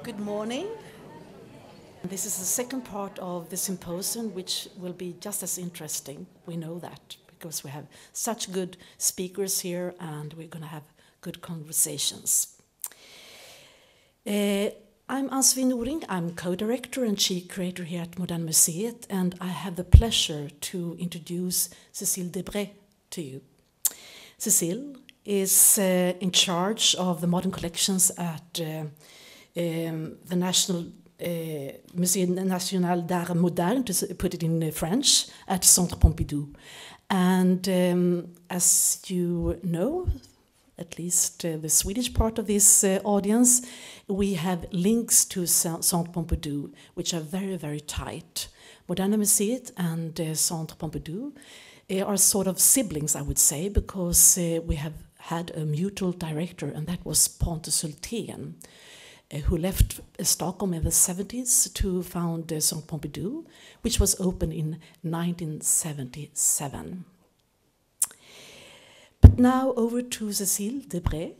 Good morning. This is the second part of the symposium, which will be just as interesting. We know that because we have such good speakers here and we're going to have good conversations. I'm Ann-Sofi. I'm co-director and chief curator here at Moderna Museet, and I have the pleasure to introduce Cécile Debray to you. Cécile is in charge of the modern collections at the National Musée National d'Art Moderne, to put it in French, at Centre Pompidou. And as you know, at least the Swedish part of this audience, we have links to Centre Pompidou, which are very, very tight. Moderna Museet and Centre Pompidou are sort of siblings, I would say, because we have had a mutual director, and that was Pontus Hultén, who left Stockholm in the 70s to found Centre Pompidou, which was opened in 1977. But now over to Cécile Debray,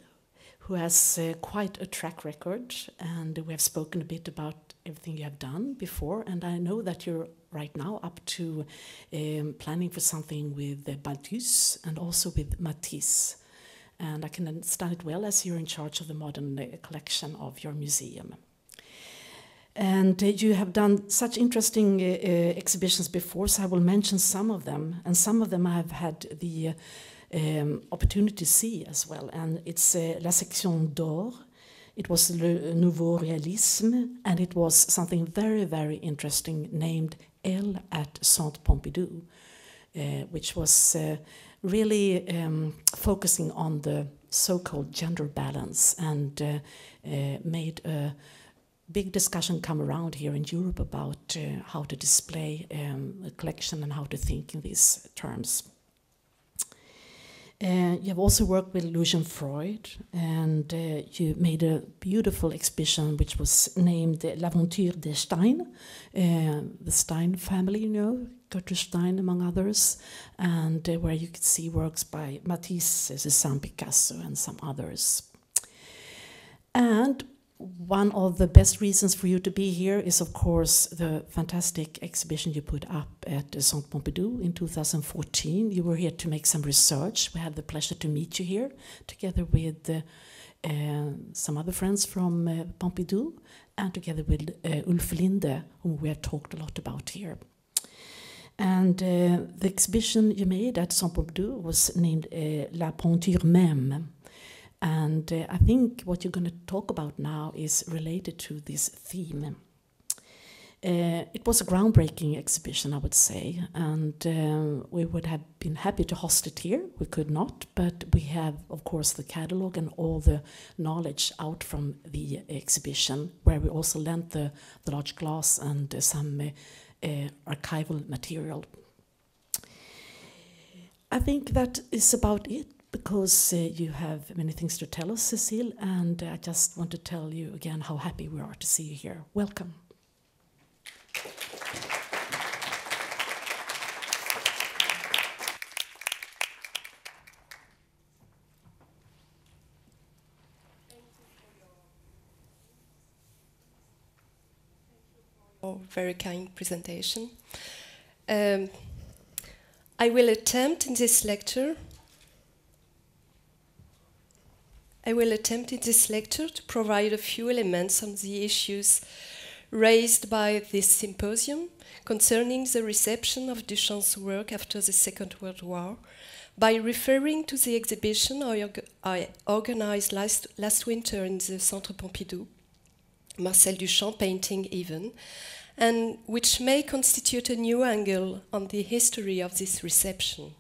who has quite a track record, and we have spoken a bit about everything you have done before, and I know that you're right now up to planning for something with Balthus and also with Matisse. And I can understand it well as you're in charge of the modern collection of your museum. And you have done such interesting exhibitions before, so I will mention some of them. And some of them I have had the opportunity to see as well. And it's La Section d'Or, it was Le Nouveau Réalisme, and it was something very, very interesting named Elle at Centre Pompidou, which was really focusing on the so-called gender balance, and made a big discussion come around here in Europe about how to display a collection and how to think in these terms. You have also worked with Lucian Freud, and you made a beautiful exhibition which was named L'Aventure des Stein, the Stein family, you know, Gertrude Stein among others, and where you could see works by Matisse, Cézanne, Picasso, and some others. And one of the best reasons for you to be here is, of course, the fantastic exhibition you put up at Centre Pompidou in 2014. You were here to make some research. We had the pleasure to meet you here, together with some other friends from Pompidou, and together with Ulf Linde, whom we have talked a lot about here. And the exhibition you made at Centre Pompidou was named La Peinture Même. And I think what you're going to talk about now is related to this theme. It was a groundbreaking exhibition, I would say, and we would have been happy to host it here. We could not, but we have, of course, the catalog and all the knowledge out from the exhibition, where we also lent the large glass and some archival material. I think that is about it, because you have many things to tell us, Cécile, and I just want to tell you again how happy we are to see you here. Welcome. Very kind presentation. I will attempt in this lecture to provide a few elements on the issues raised by this symposium concerning the reception of Duchamp's work after the Second World War, by referring to the exhibition I organized last winter in the Centre Pompidou, Marcel Duchamp painting even, and which may constitute a new angle on the history of this reception.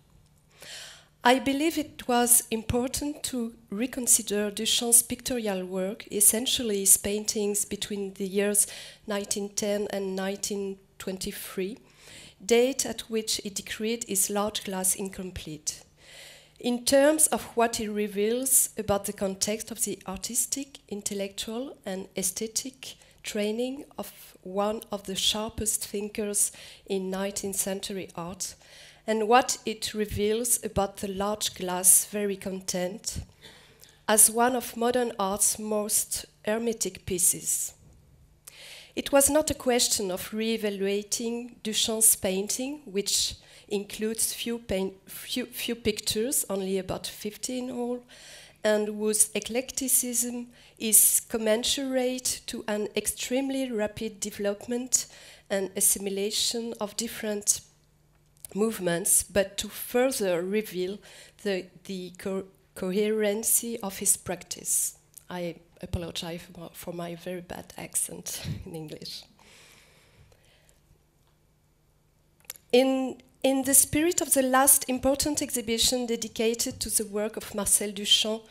I believe it was important to reconsider Duchamp's pictorial work, essentially his paintings between the years 1910 and 1923, date at which he decreed his large glass incomplete. In terms of what it reveals about the context of the artistic, intellectual, and aesthetic training of one of the sharpest thinkers in 19th century art, and what it reveals about the large glass very content as one of modern art's most hermetic pieces. It was not a question of re-evaluating Duchamp's painting, which includes few pictures, only about 50 in all, and whose eclecticism is commensurate to an extremely rapid development and assimilation of different movements, but to further reveal the coherency of his practice. I apologize for my very bad accent in English. In the spirit of the last important exhibition dedicated to the work of Marcel Duchamp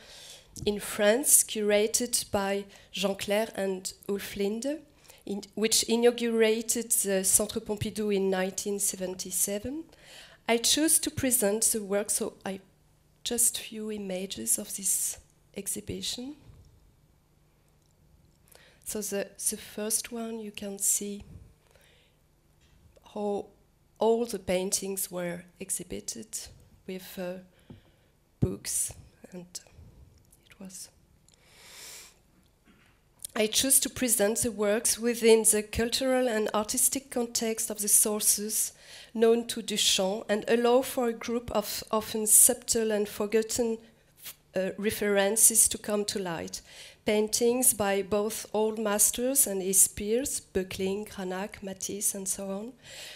in France, curated by Jean Clair and Ulf Linde, which inaugurated the Centre Pompidou in 1977, I chose to present the work, so just few images of this exhibition. So the first one, you can see how all the paintings were exhibited with books, and it was. I choose to present the works within the cultural and artistic context of the sources known to Duchamp and allow for a group of often subtle and forgotten references to come to light. Paintings by both old masters and his peers, Böckling, Cranach, Matisse, and so on.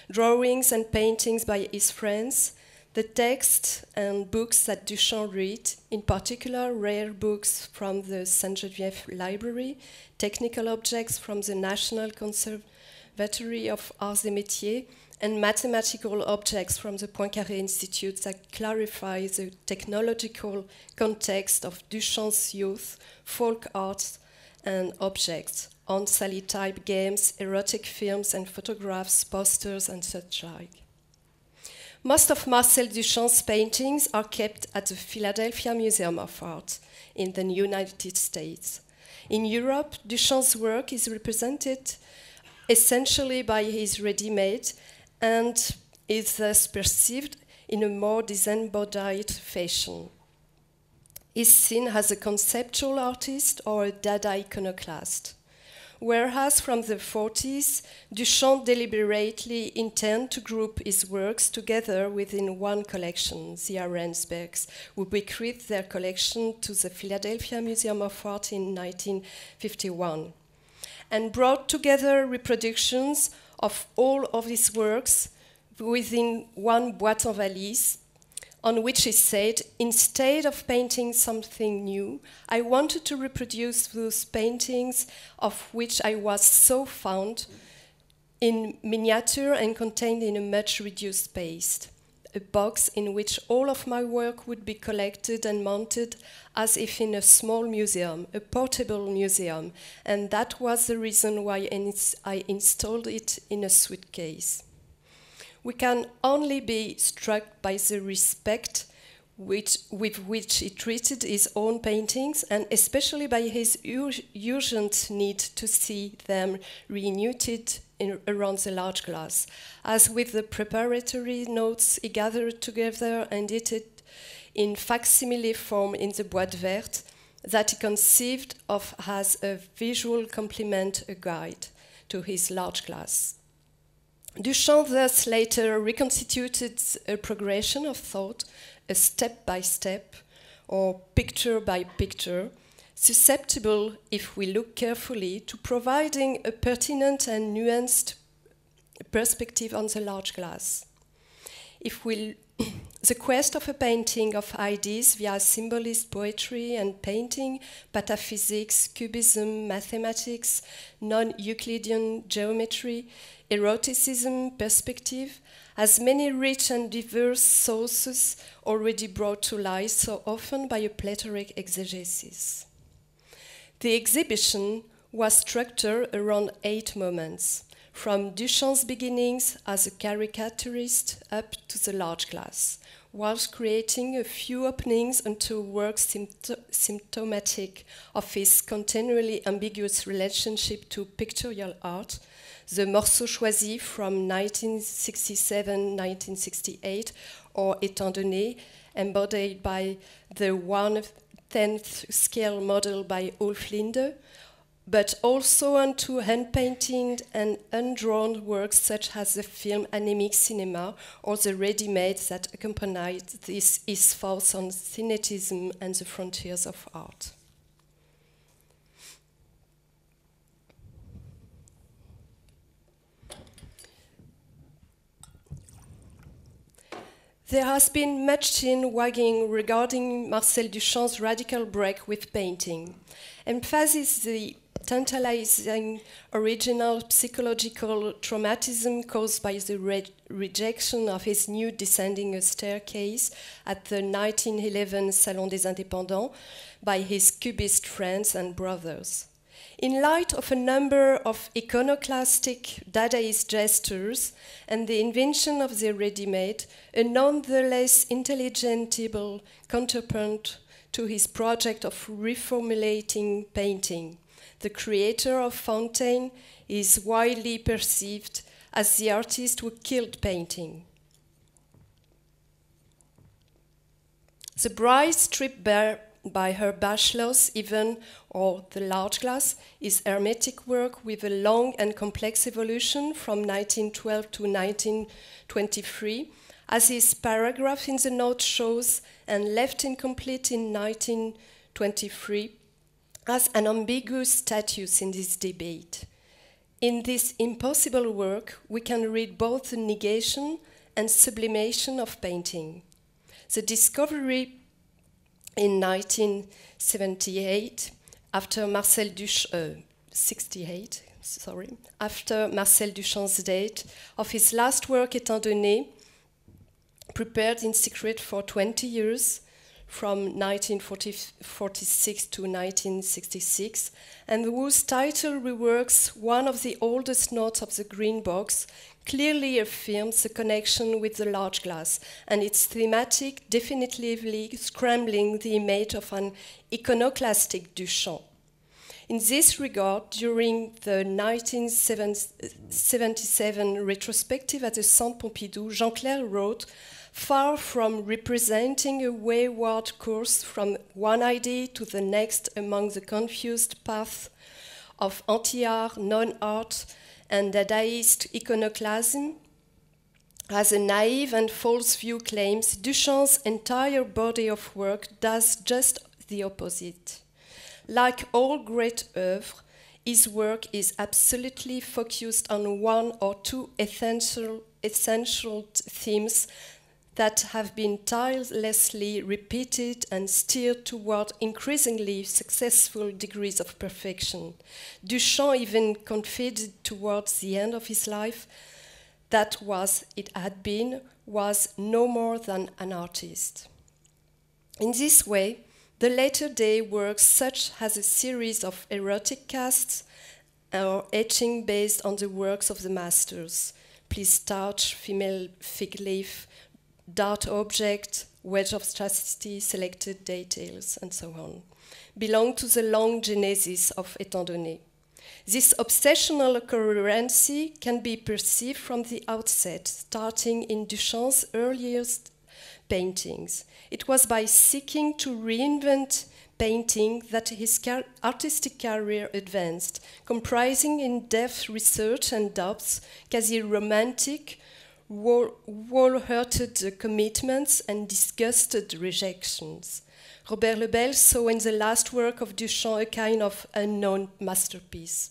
Drawings and paintings by his friends. The texts and books that Duchamp read, in particular rare books from the Sainte-Geneviève Library, technical objects from the National Conservatory of Arts et Métiers, and mathematical objects from the Poincaré Institute that clarify the technological context of Duchamp's youth, folk arts, and objects, on-sally-type games, erotic films and photographs, posters, and such like. Most of Marcel Duchamp's paintings are kept at the Philadelphia Museum of Art in the United States. In Europe, Duchamp's work is represented essentially by his ready-made and is thus perceived in a more disembodied fashion. Is seen as a conceptual artist or a Dada iconoclast. Whereas from the 40s, Duchamp deliberately intended to group his works together within one collection, the Arensbergs, who bequeathed their collection to the Philadelphia Museum of Art in 1951, and brought together reproductions of all of his works within one boîte en valise, on which he said, instead of painting something new, I wanted to reproduce those paintings of which I was so fond in miniature and contained in a much reduced space. A box in which all of my work would be collected and mounted as if in a small museum, a portable museum, and that was the reason why I installed it in a suitcase. We can only be struck by the respect with which he treated his own paintings, and especially by his urgent need to see them reunited around the large glass, as with the preparatory notes he gathered together and edited in facsimile form in the boîte verte that he conceived of as a visual complement, a guide to his large glass. Duchamp thus later reconstituted a progression of thought, a step-by-step or picture-by-picture, susceptible, if we look carefully, to providing a pertinent and nuanced perspective on the large glass. The quest of a painting of ideas via symbolist poetry and painting, pataphysics, cubism, mathematics, non-Euclidean geometry, eroticism, perspective, has many rich and diverse sources already brought to light so often by a plethoric exegesis. The exhibition was structured around 8 moments, from Duchamp's beginnings as a caricaturist up to the large glass, whilst creating a few openings into work symptomatic of his continually ambiguous relationship to pictorial art, the Morceaux choisis from 1967-1968, or Étant donné, embodied by the 1/10 scale model by Ulf Linde, but also onto hand-painted and undrawn works such as the film Anemic Cinema or the ready-made that accompanied his thoughts on synetism and the frontiers of art. There has been much chin-wagging regarding Marcel Duchamp's radical break with painting. Emphasis the tantalizing original psychological traumatism caused by the rejection of his new descending a staircase at the 1911 Salon des Indépendants by his Cubist friends and brothers. In light of a number of iconoclastic Dadaist gestures and the invention of the ready-made, a nonetheless intelligible counterpoint to his project of reformulating painting, the creator of Fontaine is widely perceived as the artist who killed painting. The bride stripped bare by her bachelors, even, or the large glass, is hermetic work with a long and complex evolution from 1912 to 1923, as his paragraph in the note shows, and left incomplete in 1923, has an ambiguous status in this debate. In this impossible work, we can read both the negation and sublimation of painting. The discovery in 1978, after Marcel Duchamp's date, of his last work, Intendent, prepared in secret for 20 years, from 1946 to 1966, and whose title reworks one of the oldest notes of the Green Box, clearly affirms the connection with the large glass and its thematic definitively scrambling the image of an iconoclastic Duchamp. In this regard, during the 1977 retrospective at the Centre Pompidou, Jean-Claire wrote, "Far from representing a wayward course from one idea to the next among the confused paths of anti-art, non-art, and Dadaist iconoclasm, as a naive and false view claims, Duchamp's entire body of work does just the opposite. Like all great oeuvres, his work is absolutely focused on one or two essential themes that have been tirelessly repeated and steered toward increasingly successful degrees of perfection. Duchamp even confided towards the end of his life that was no more than an artist. In this way, the later-day works, such as a series of erotic casts or etching based on the works of the masters, please touch, female fig leaf, dart object, wedge of chastity, selected details, and so on, belong to the long genesis of Intendent. This obsessional coherency can be perceived from the outset, starting in Duchamp's earliest paintings. It was by seeking to reinvent painting that his artistic career advanced, comprising in-depth research and doubts, quasi-romantic, wall-hearted commitments and disgusted rejections. Robert Lebel saw in the last work of Duchamp a kind of unknown masterpiece.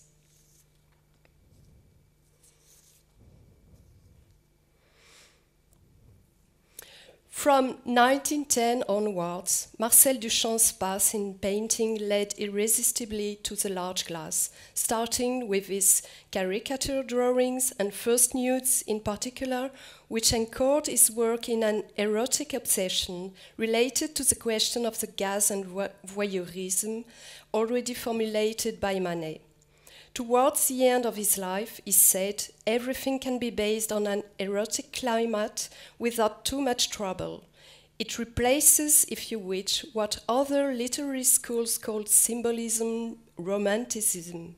From 1910 onwards, Marcel Duchamp's path in painting led irresistibly to the large glass, starting with his caricature drawings and first nudes in particular, which anchored his work in an erotic obsession related to the question of the gaze and voyeurism already formulated by Manet. Towards the end of his life, he said, everything can be based on an erotic climate without too much trouble. It replaces, if you wish, what other literary schools called symbolism, romanticism.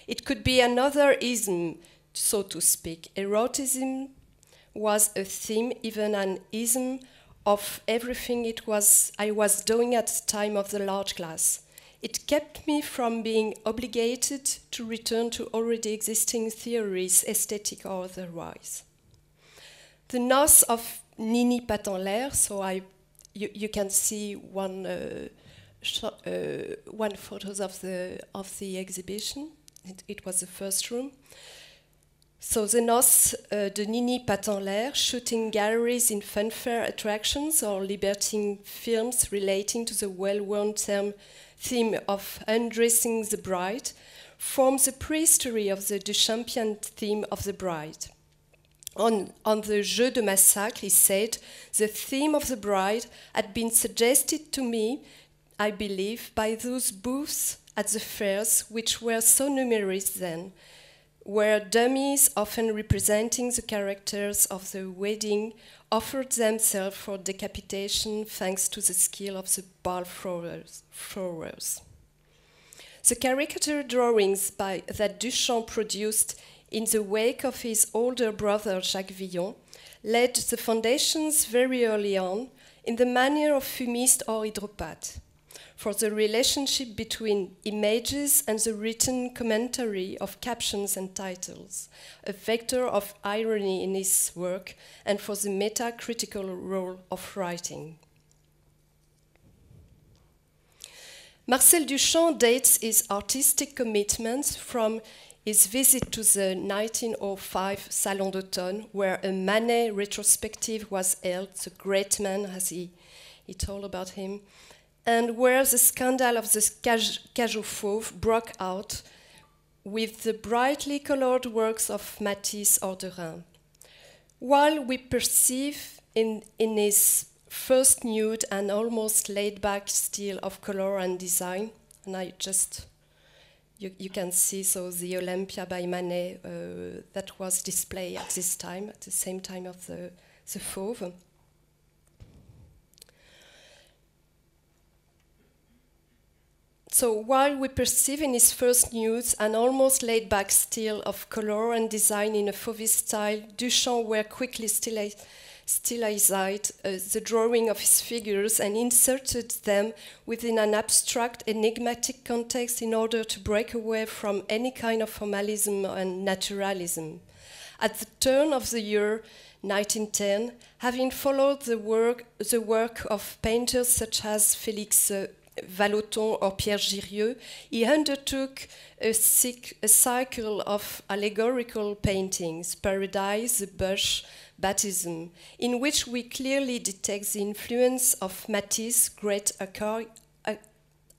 It could be another ism, so to speak. Eroticism was a theme, even an ism, of everything I was doing at the time of the large glass. It kept me from being obligated to return to already existing theories, aesthetic or otherwise. The nos of Nini Pat en l'air, so you can see one photos of the exhibition. It was the first room. So the nos de Nini Pat en l'air, shooting galleries in funfair attractions or libertine films relating to the well-worn theme of undressing the bride, forms the prehistory of the Duchampian theme of the bride. On the Jeu de Massacre, he said, the theme of the bride had been suggested to me, I believe, by those booths at the fairs, which were so numerous then, where dummies, often representing the characters of the wedding, offered themselves for decapitation thanks to the skill of the ball throwers. The caricature drawings that Duchamp produced in the wake of his older brother Jacques Villon laid the foundations very early on in the manner of fumiste or hydropathe, for the relationship between images and the written commentary of captions and titles, a vector of irony in his work, and for the meta-critical role of writing. Marcel Duchamp dates his artistic commitments from his visit to the 1905 Salon d'Automne, where a Manet retrospective was held, the great man, as he told about him, and where the scandal of the Cage aux Fauves broke out with the brightly colored works of Matisse or Derain. While we perceive in his first nude and almost laid-back style of color and design, and you can see so the Olympia by Manet that was displayed at this time, at the same time of the Fauve. So while we perceive in his first nudes an almost laid-back style of color and design in a Fauvist style, Duchamp were quickly stylized the drawing of his figures and inserted them within an abstract, enigmatic context in order to break away from any kind of formalism and naturalism. At the turn of the year 1910, having followed the work of painters such as Félix Vallotton or Pierre Girieux, he undertook a cycle of allegorical paintings, Paradise, The Bush, Baptism, in which we clearly detect the influence of Matisse's great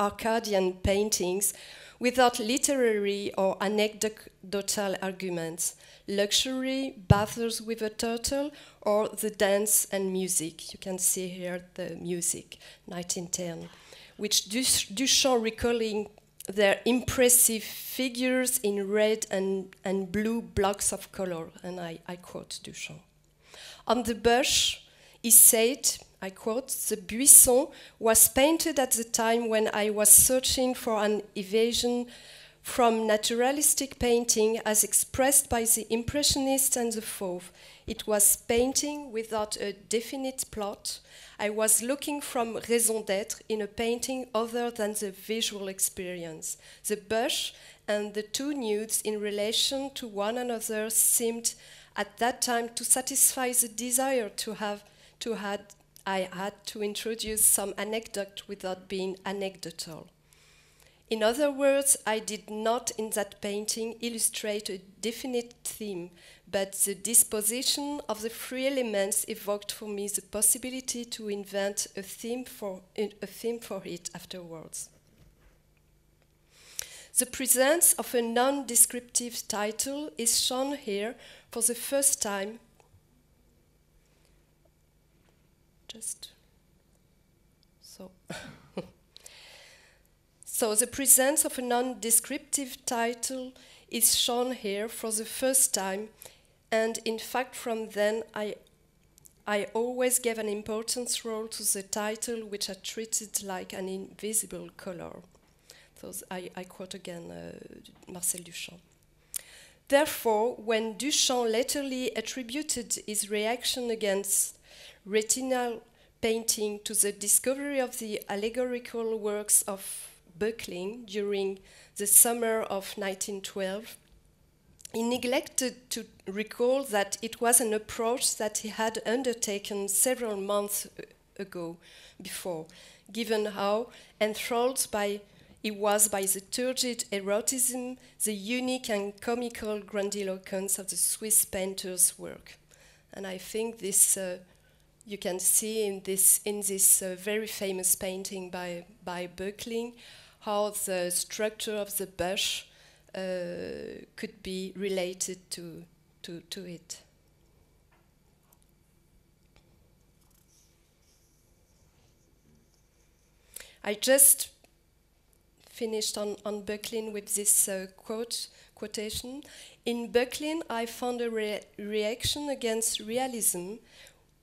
Arcadian paintings without literary or anecdotal arguments, luxury, bathers with a turtle, or the dance and music. You can see here the music, 1910. Which Duchamp recalling their impressive figures in red and blue blocks of color, and I quote Duchamp. On the bush, he said, I quote, "The buisson was painted at the time when I was searching for an evasion from naturalistic painting as expressed by the Impressionists and the Fauve. It was painting without a definite plot. I was looking from raison d'être in a painting other than the visual experience. The bush and the two nudes in relation to one another seemed at that time to satisfy the desire I had to introduce some anecdote without being anecdotal. In other words, I did not in that painting illustrate a definite theme, but the disposition of the three elements evoked for me the possibility to invent a theme for it afterwards." The presence of a non-descriptive title is shown here for the first time. So the presence of a non-descriptive title is shown here for the first time, and in fact from then I always gave an importance role to the title, which I treated like an invisible color. So I quote again Marcel Duchamp. Therefore, when Duchamp latterly attributed his reaction against retinal painting to the discovery of the allegorical works of buckling during the summer of 1912, he neglected to recall that it was an approach that he had undertaken several months ago before, given how enthralled he was by the turgid erotism, the unique and comical grandiloquence of the Swiss painter's work. And I think this you can see in this very famous painting by Böckling how the structure of the bush could be related to it. I just finished on Böckling with this quotation. In Böckling, I found a reaction against realism,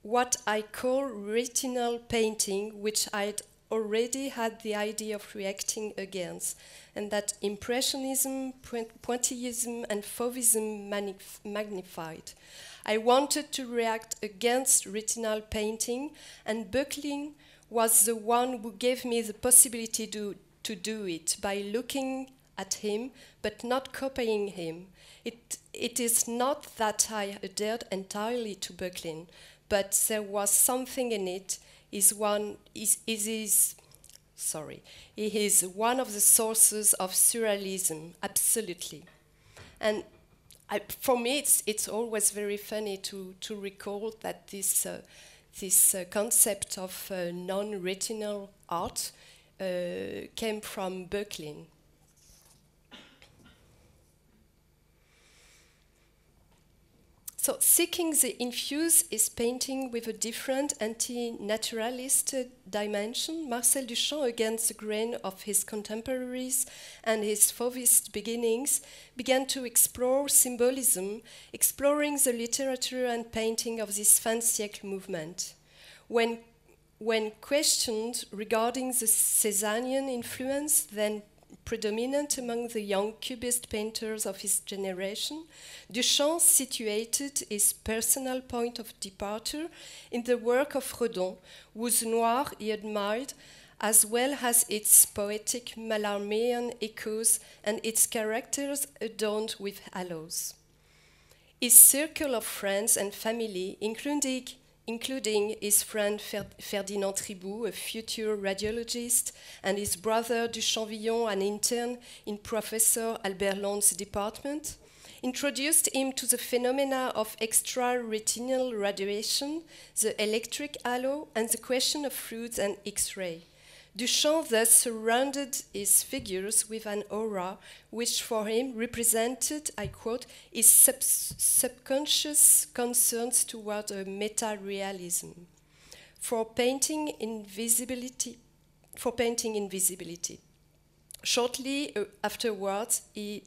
what I call retinal painting, which I'd already had the idea of reacting against, and that impressionism, pointillism, and fauvism magnified. I wanted to react against retinal painting, and Böckling was the one who gave me the possibility to do it by looking at him, but not copying him. It is not that I adhered entirely to Böckling, but there was something in it. He is one of the sources of surrealism, absolutely. And for me, it's always very funny to recall that this concept of non-retinal art came from Böckling. So, seeking the infuse is painting with a different anti-naturalist dimension. Marcel Duchamp, against the grain of his contemporaries and his Fauvist beginnings, began to explore symbolism, exploring the literature and painting of this fin siècle movement. When questioned regarding the Cézannean influence, then predominant among the young Cubist painters of his generation, Duchamp situated his personal point of departure in the work of Redon, whose noir he admired, as well as its poetic Mallarméan echoes and its characters adorned with halos. His circle of friends and family, including his friend Ferdinand Tribou, a future radiologist, and his brother Duchamp-Villon, an intern in Professor Albert Lond's department, introduced him to the phenomena of extra-retinal radiation, the electric halo, and the question of fluids and X-ray. Duchamp thus surrounded his figures with an aura which for him represented, I quote, his subconscious concerns toward a meta-realism. For painting invisibility. Shortly afterwards, he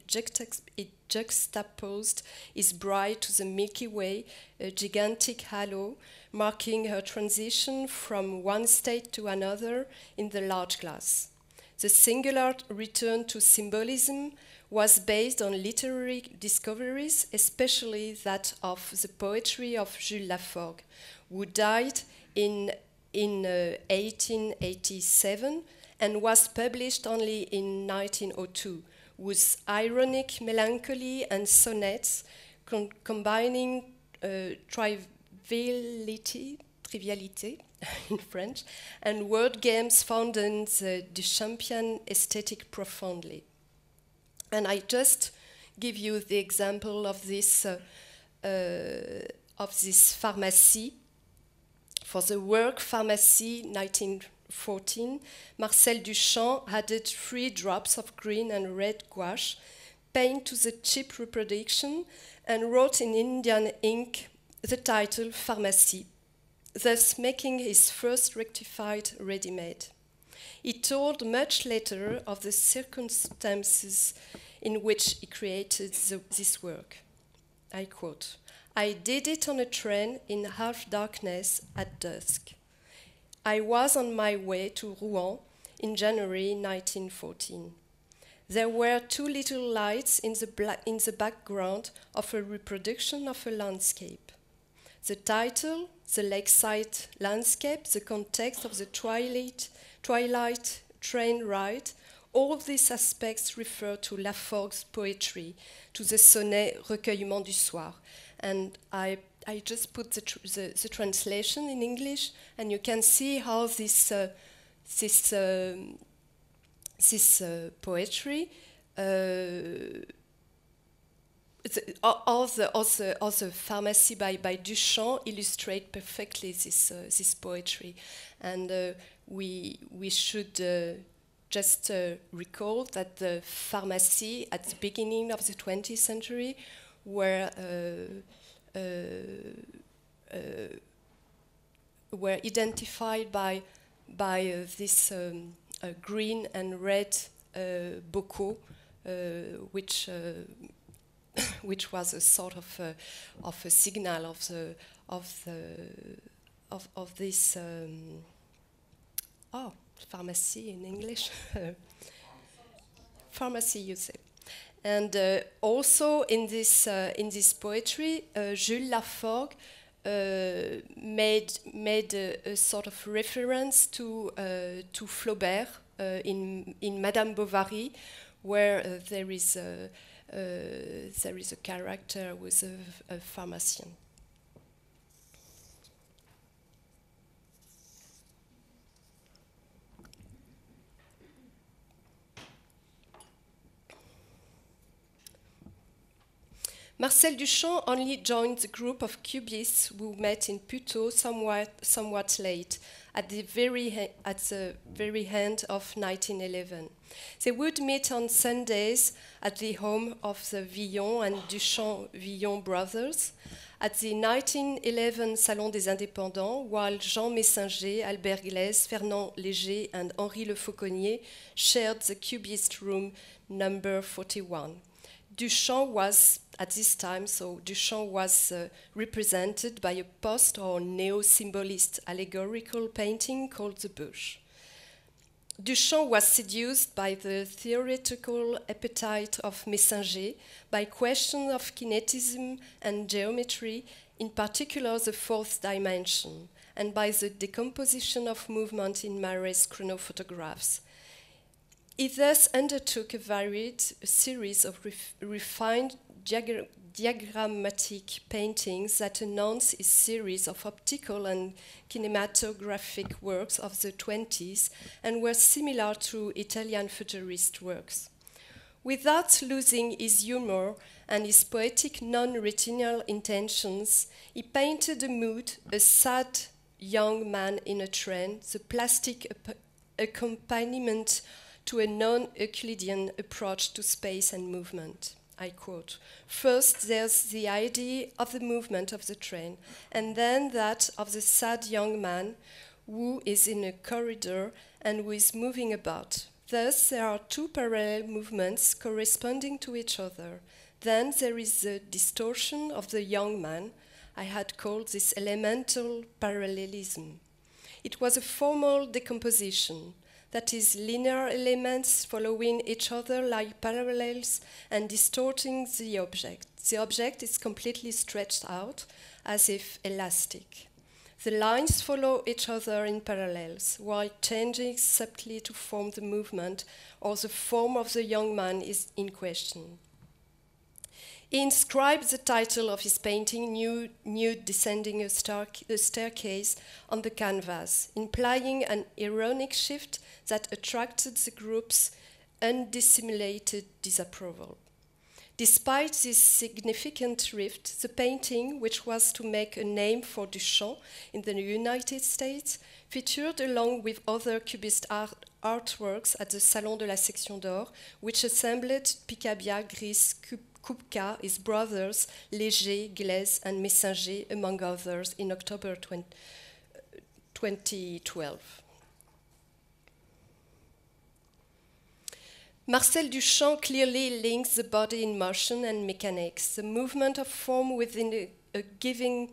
juxtaposed his bride to the Milky Way, a gigantic halo, marking her transition from one state to another in the large glass. The singular return to symbolism was based on literary discoveries, especially that of the poetry of Jules Laforgue, who died in 1887 and was published only in 1902, whose ironic melancholy and sonnets combining triviality in French, and word games founded the Duchampian aesthetic profoundly. And I just give you the example of this pharmacy. For the work Pharmacie 1914, Marcel Duchamp added 3 drops of green and red gouache, paint to the cheap reproduction, and wrote in Indian ink the title Pharmacie, thus making his first rectified ready-made. He told much later of the circumstances in which he created this work. I quote, "I did it on a train in half darkness at dusk. I was on my way to Rouen in January 1914. There were 2 little lights in the background of a reproduction of a landscape. The title, the lakeside landscape, the context of the twilight train ride, All these aspects refer to Laforgue's poetry, to the sonnet Recueillement du soir. And I just put the translation in English, and you can see how this poetry, all the pharmacy by Duchamp illustrate perfectly this poetry. And we should just recall that the pharmacy at the beginning of the 20th century were identified by this green and red bocaux, which was a sort of a signal of this pharmacy in English. Pharmacy, you say. And also in this poetry, Jules Laforgue made a sort of reference to Flaubert in Madame Bovary, where there is a character who is a pharmacian. Marcel Duchamp only joined the group of cubists who met in Puteaux somewhat late, at the very end of 1911. They would meet on Sundays at the home of the Villon and Duchamp-Villon brothers, at the 1911 Salon des Indépendants, while Jean Messinger, Albert Glaise, Fernand Léger, and Henri Le Fauconnier shared the cubist room number 41. Duchamp was, at this time, Duchamp was represented by a post or neo-symbolist allegorical painting called The Bush. Duchamp was seduced by the theoretical appetite of Messinger, by questions of kinetism and geometry, in particular the fourth dimension, and by the decomposition of movement in Marais' chronophotographs. He thus undertook a varied series of refined diagrammatic paintings that announce his series of optical and kinematographic works of the 20s and were similar to Italian futurist works. Without losing his humor and his poetic non-retinal intentions, he painted a mood, a sad young man in a train, the plastic accompaniment to a non-Euclidean approach to space and movement. I quote, "First there's the idea of the movement of the train, and then that of the sad young man who is in a corridor and who is moving about. Thus there are two parallel movements corresponding to each other. Then there is the distortion of the young man. I had called this elemental parallelism. It was a formal decomposition, that is, linear elements following each other like parallels and distorting the object. The object is completely stretched out, as if elastic. The lines follow each other in parallels, while changing subtly to form the movement, or the form of the young man is in question." He inscribed the title of his painting, Nude Descending a Staircase, on the canvas, implying an ironic shift that attracted the group's undissimulated disapproval. Despite this significant rift, the painting, which was to make a name for Duchamp in the United States, featured along with other Cubist artworks at the Salon de la Section d'Or, which assembled Picabia, Gris, Kupka, his brothers, Léger, Glaise, and Messinger, among others, in October 2012. Marcel Duchamp clearly links the body in motion and mechanics. The movement of form within a given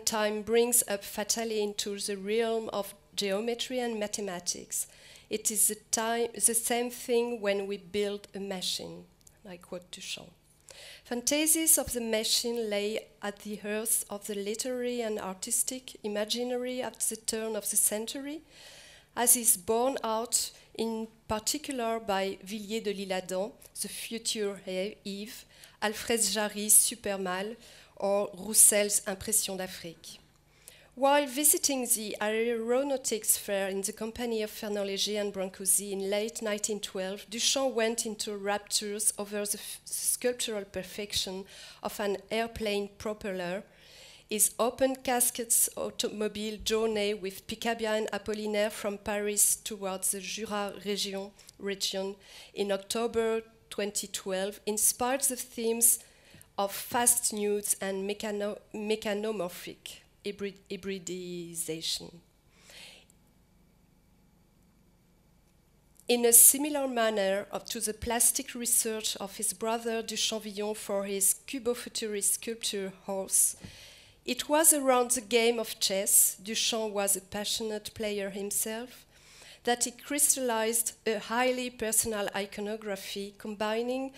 time brings up fatally into the realm of geometry and mathematics. It is the same thing when we build a machine. I quote Duchamp. Fantasies of the machine lay at the hearth of the literary and artistic imaginary at the turn of the century, as is borne out in particular by Villiers de l'Isle-Adam, The Future Eve, Alfred Jarry's Supermal, or Roussel's Impression d'Afrique. While visiting the Aeronautics Fair in the company of Fernand Léger and Brancusi in late 1912, Duchamp went into raptures over the sculptural perfection of an airplane propeller, his open caskets automobile journey with Picabia and Apollinaire from Paris towards the Jura region in October 2012 inspired the themes of fast nudes and mechanomorphic hybridization. In a similar manner to the plastic research of his brother Duchamp for his cubo-futurist sculpture Horse, it was around the game of chess, Duchamp was a passionate player himself, that he crystallized a highly personal iconography combining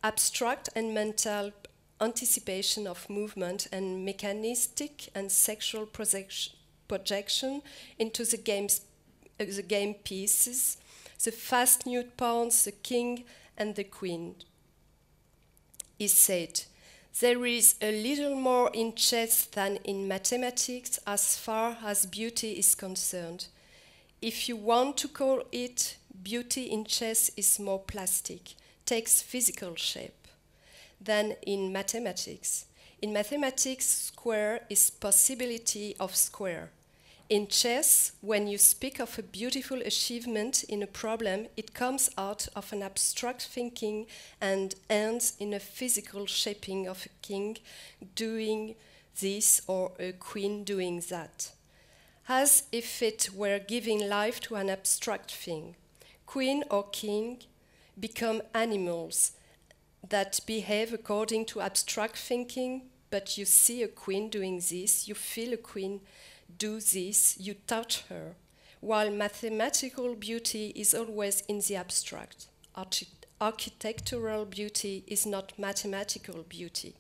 abstract and mental anticipation of movement and mechanistic and sexual projection into the game pieces, the fast nude pawns, the king and the queen. He said, "There is a little more in chess than in mathematics as far as beauty is concerned. If you want to call it, beauty in chess is more plastic, takes physical shape, than in mathematics. In mathematics, square is possibility of square. In chess, when you speak of a beautiful achievement in a problem, it comes out of an abstract thinking and ends in a physical shaping of a king doing this or a queen doing that, as if it were giving life to an abstract thing. Queen or king become animals that behave according to abstract thinking, but you see a queen doing this, you feel a queen do this, you touch her, while mathematical beauty is always in the abstract. Architectural beauty is not mathematical beauty.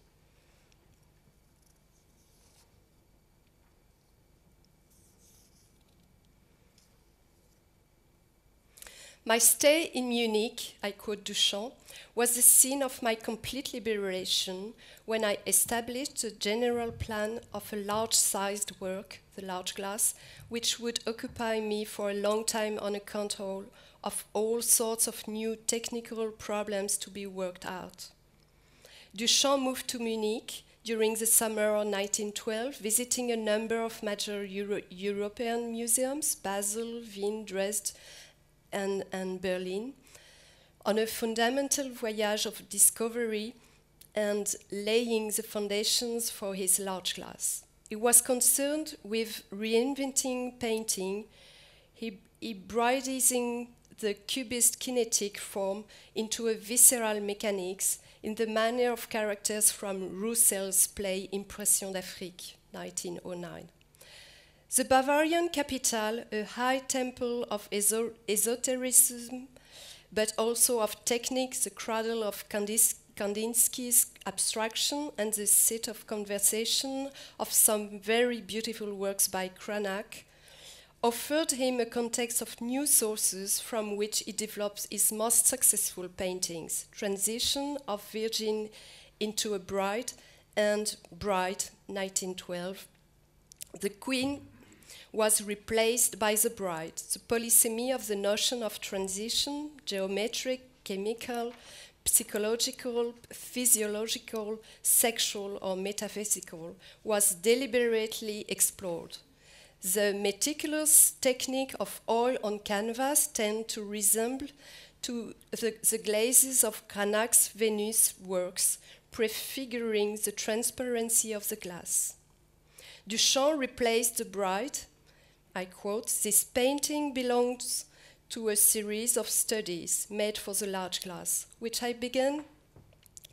My stay in Munich, I quote Duchamp, was the scene of my complete liberation when I established the general plan of a large-sized work, the large glass, which would occupy me for a long time on account of all sorts of new technical problems to be worked out. Duchamp moved to Munich during the summer of 1912, visiting a number of major European museums, Basel, Wien, Dresden, and Berlin, on a fundamental voyage of discovery and laying the foundations for his large glass. He was concerned with reinventing painting, hybridizing the cubist kinetic form into a visceral mechanics in the manner of characters from Roussel's play Impression d'Afrique, 1909. The Bavarian capital, a high temple of esotericism, but also of technique, the cradle of Kandinsky's abstraction and the seat of conversation of some very beautiful works by Cranach, offered him a context of new sources from which he develops his most successful paintings, Transition of Virgin into a Bride and Bride, 1912. The Queen was replaced by the bride, the polysemy of the notion of transition, geometric, chemical, psychological, physiological, sexual, or metaphysical, was deliberately explored. The meticulous technique of oil on canvas tend to resemble to the glazes of Cranach's Venus works, prefiguring the transparency of the glass. Duchamp replaced the bride. I quote, "This painting belongs to a series of studies made for the large glass, which I began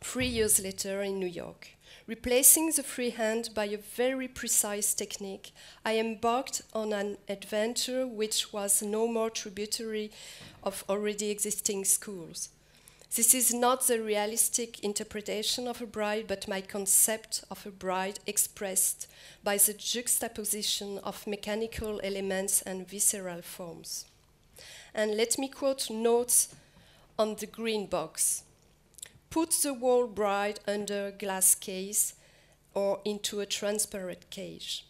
3 years later in New York. Replacing the freehand by a very precise technique, I embarked on an adventure which was no more tributary of already existing schools. This is not the realistic interpretation of a bride, but my concept of a bride expressed by the juxtaposition of mechanical elements and visceral forms. And let me quote notes on the green box. Put the whole bride under a glass case or into a transparent cage.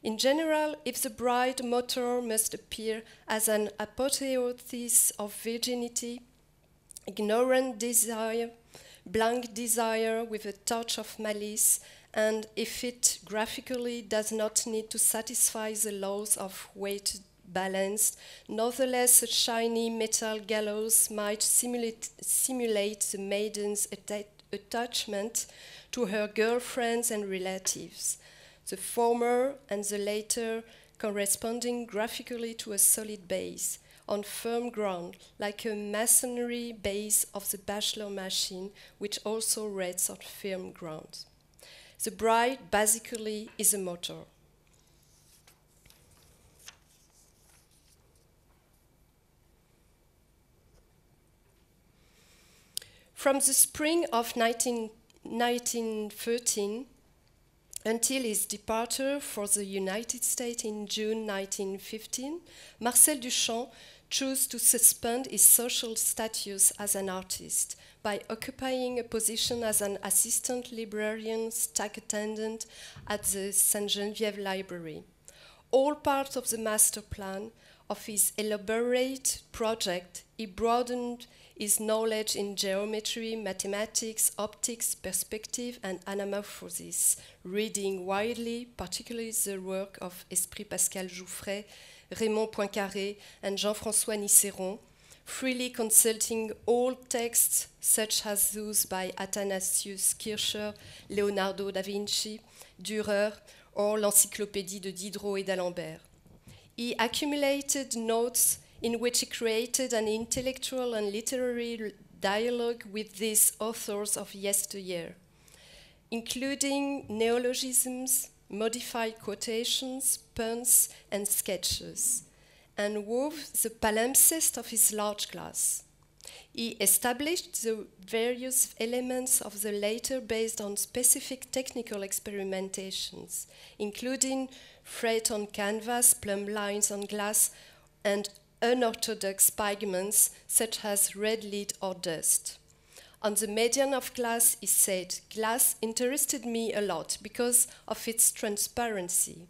In general, if the bride motto must appear as an apotheosis of virginity, ignorant desire, blank desire with a touch of malice, and if it graphically does not need to satisfy the laws of weight balance, nonetheless a shiny metal gallows might simulate the maiden's attachment to her girlfriends and relatives, the former and the latter corresponding graphically to a solid base, on firm ground, like a masonry base of the bachelor machine, which also rests on firm ground. The bride basically is a motor. From the spring of 1913 until his departure for the United States in June 1915, Marcel Duchamp chose to suspend his social status as an artist by occupying a position as an assistant librarian staff attendant at the Sainte Geneviève Library. All part of the master plan of his elaborate project, he broadened his knowledge in geometry, mathematics, optics, perspective, and anamorphosis, reading widely, particularly the work of Esprit Pascal Jouffret, Raymond Poincaré, and Jean-François Nicéron, freely consulting old texts such as those by Athanasius Kircher, Leonardo da Vinci, Dürer, or l'encyclopédie de Diderot et d'Alembert. He accumulated notes in which he created an intellectual and literary dialogue with these authors of yesteryear, including neologisms, modified quotations, puns, and sketches, and wove the palimpsest of his large class. He established the various elements of the later based on specific technical experimentations, including fret on canvas, plumb lines on glass, and unorthodox pigments such as red lead or dust. On the medium of glass, he said, "Glass interested me a lot because of its transparency.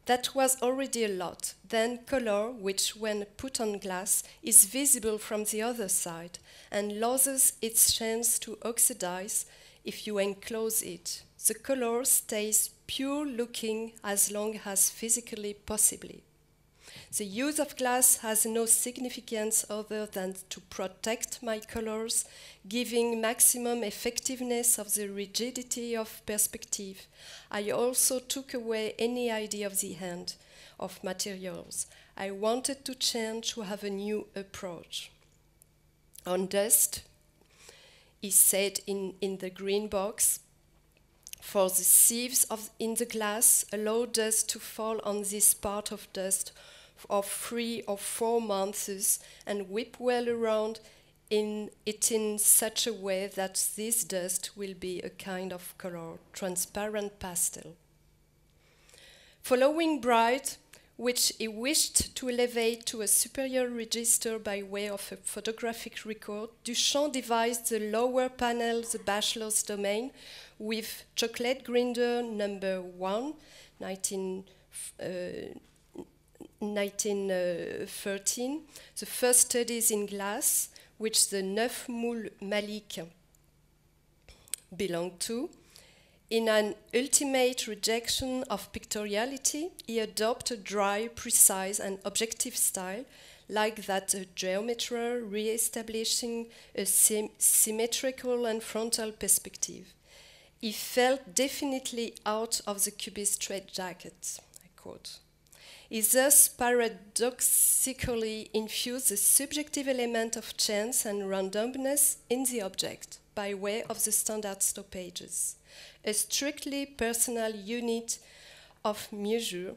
That was already a lot. Then color, which when put on glass, is visible from the other side and loses its chance to oxidize if you enclose it. The color stays pure looking as long as physically possible. The use of glass has no significance other than to protect my colors, giving maximum effectiveness of the rigidity of perspective. I also took away any idea of the hand of materials. I wanted to change, to have a new approach." On dust, he said in the green box, "For the sieves in the glass, allow dust to fall on this part of dust of 3 or 4 months and whip well around in such a way that this dust will be a kind of color, transparent pastel." Following bright, which he wished to elevate to a superior register by way of a photographic record, Duchamp devised the lower panel, the bachelor's domain, with chocolate grinder number 1, 1913, the first studies in glass, which the Neuf Moules Malik belonged to. In an ultimate rejection of pictoriality, he adopted a dry, precise, and objective style, like that of geometry, re-establishing a symmetrical and frontal perspective. He felt definitely out of the cubist straitjacket, I quote. He thus paradoxically infused the subjective element of chance and randomness in the object by way of the standard stoppages, a strictly personal unit of measure,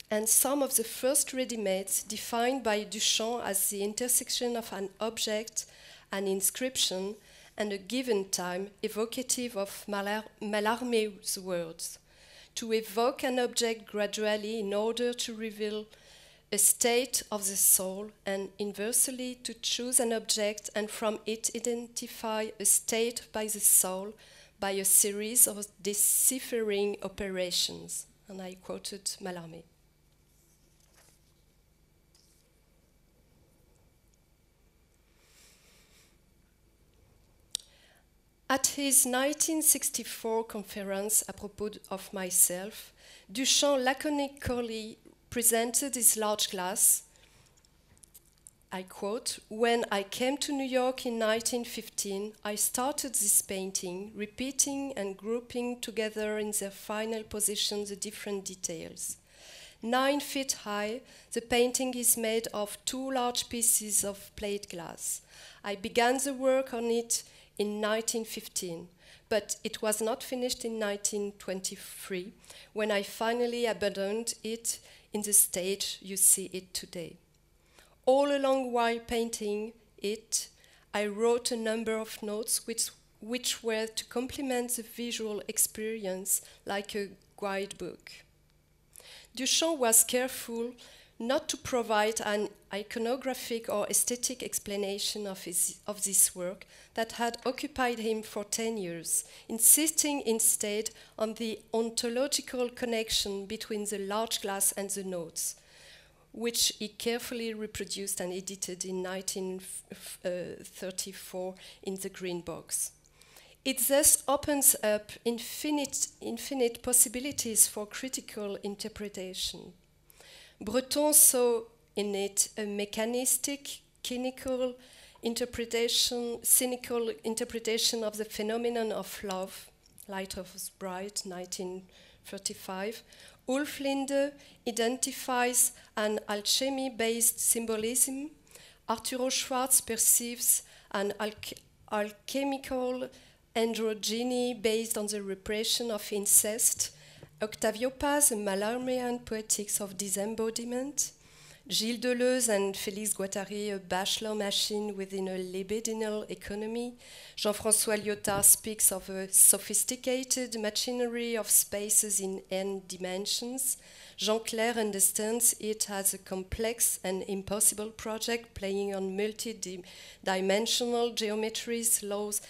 and some of the first ready-mades defined by Duchamp as the intersection of an object, an inscription, and a given time, evocative of Mallarmé's words. To evoke an object gradually in order to reveal a state of the soul, and inversely to choose an object and from it identify a state by the soul by a series of deciphering operations. And I quoted Mallarmé. At his 1964 conference à propos of myself, Duchamp laconically presented his large glass. I quote, "When I came to New York in 1915, I started this painting, repeating and grouping together in their final position the different details. 9 feet high, the painting is made of 2 large pieces of plate glass. I began the work on it in 1915, but it was not finished in 1923, when I finally abandoned it in the stage you see it today. All along while painting it, I wrote a number of notes which were to complement the visual experience like a guidebook." Duchamp was careful not to provide an iconographic or aesthetic explanation of this work that had occupied him for 10 years, insisting instead on the ontological connection between the large glass and the notes, which he carefully reproduced and edited in 1934 in the Green Box. It thus opens up infinite possibilities for critical interpretation. Breton saw in it a mechanistic, cynical interpretation of the phenomenon of love, Lighthouse Bride, 1935. Ulf Linde identifies an alchemy-based symbolism. Arturo Schwarz perceives an alchemical androgyny based on the repression of incest. Octavio Paz, a Mallarméan poetics of disembodiment. Gilles Deleuze and Félix Guattari, a bachelor machine within a libidinal economy. Jean-François Lyotard speaks of a sophisticated machinery of spaces in n dimensions. Jean Clair understands it as a complex and impossible project playing on multi-dimensional geometries, laws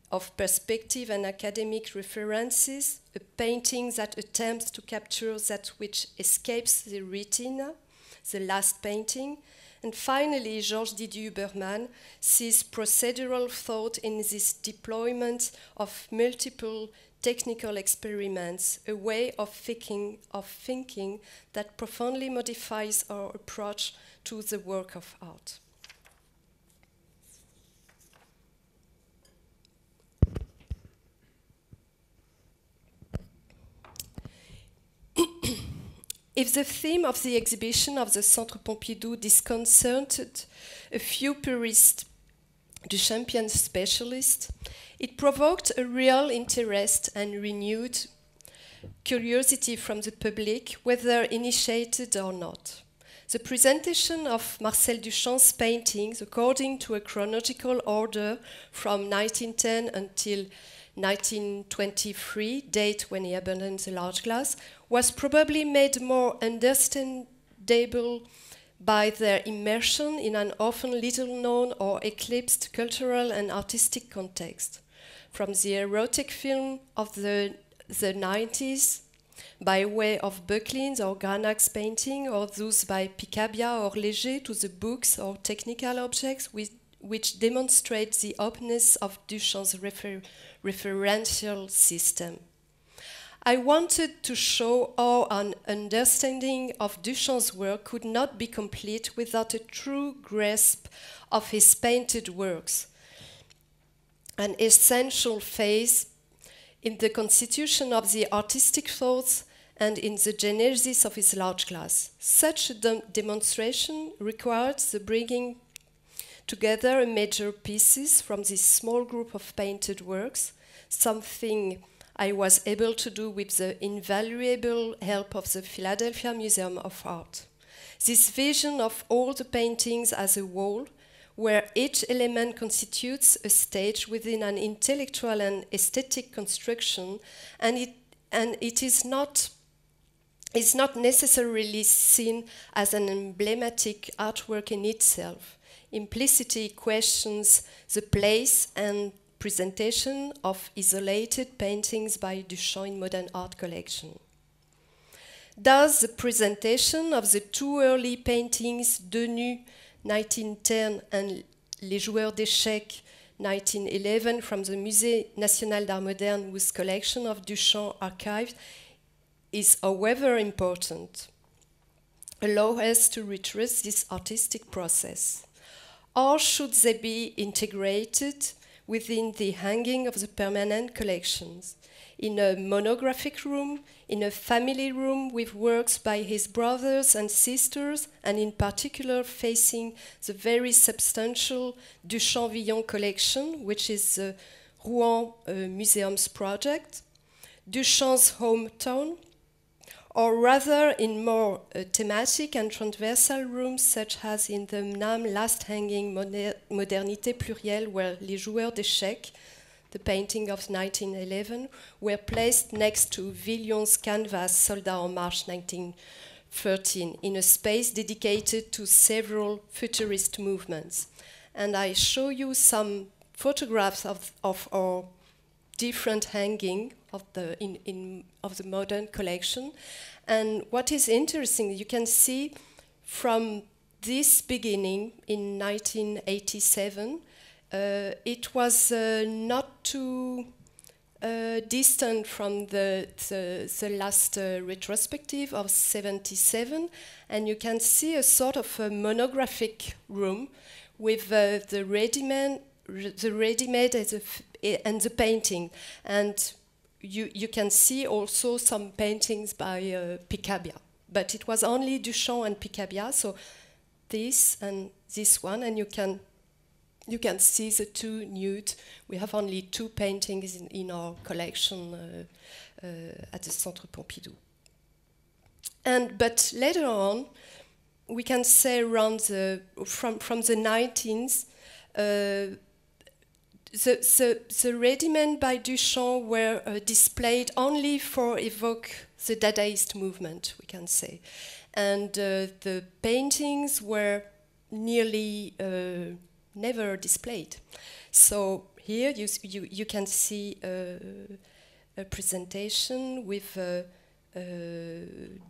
of perspective and academic references, a painting that attempts to capture that which escapes the retina, the last painting. And finally, Georges Didier Huberman sees procedural thought in this deployment of multiple technical experiments, a way of thinking that profoundly modifies our approach to the work of art. If the theme of the exhibition of the Centre Pompidou disconcerted a few purist Duchampian specialists, it provoked a real interest and renewed curiosity from the public, whether initiated or not. The presentation of Marcel Duchamp's paintings, according to a chronological order from 1910 until 1923, date when he abandoned the large glass, was probably made more understandable by their immersion in an often little-known or eclipsed cultural and artistic context. From the erotic film of the 90s, by way of Böcklins or Granac's painting, or those by Picabia or Léger, to the books or technical objects which demonstrate the openness of Duchamp's referential system. I wanted to show how an understanding of Duchamp's work could not be complete without a true grasp of his painted works, an essential phase in the constitution of the artistic thoughts and in the genesis of his large glass. Such a demonstration required the bringing together major pieces from this small group of painted works, something I was able to do with the invaluable help of the Philadelphia Museum of Art. This vision of all the paintings as a whole, where each element constitutes a stage within an intellectual and aesthetic construction, and it is not is not necessarily seen as an emblematic artwork in itself. Implicitly questions the place and presentation of isolated paintings by Duchamp in modern art collection. Does the presentation of the two early paintings, De Nu, 1910, and Les Joueurs d'échecs, 1911, from the Musée national d'art moderne, whose collection of Duchamp archived, is however important, allow us to retrace this artistic process? Or should they be integrated within the hanging of the permanent collections, in a monographic room, in a family room with works by his brothers and sisters, and in particular facing the very substantial Duchamp-Villon collection, which is the Rouen Museum's project, Duchamp's hometown, or rather in more thematic and transversal rooms, such as in the MNAM last hanging Modernité Plurielle, where Les Joueurs d'échecs, the painting of 1911, were placed next to Villon's canvas Soldats en Marche 1913, in a space dedicated to several futurist movements. And I show you some photographs of our different hanging of the modern collection. And what is interesting, you can see from this beginning in 1987, it was not too distant from the last retrospective of 77, and you can see a sort of a monographic room with the ready-made and the painting, and you can see also some paintings by Picabia, but it was only Duchamp and Picabia, so this and this one, and you can see the two nude. We have only two paintings in our collection at the Centre Pompidou. But later on, we can say around from the 19th, the ready-made by Duchamp were displayed only for evoke the Dadaist movement, we can say. And the paintings were nearly never displayed. So here you can see a presentation with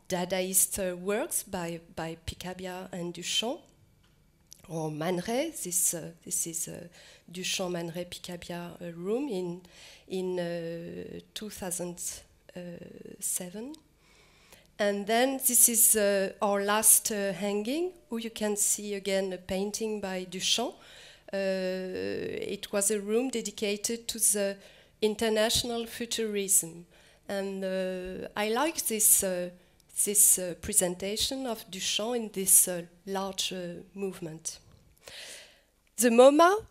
Dadaist works by Picabia and Duchamp, or Man Ray. This is Duchamp, Man Ray, Picabia room in 2007. And then this is our last hanging, where you can see again a painting by Duchamp. It was a room dedicated to the international futurism. And I like this presentation of Duchamp in this large movement. The MoMA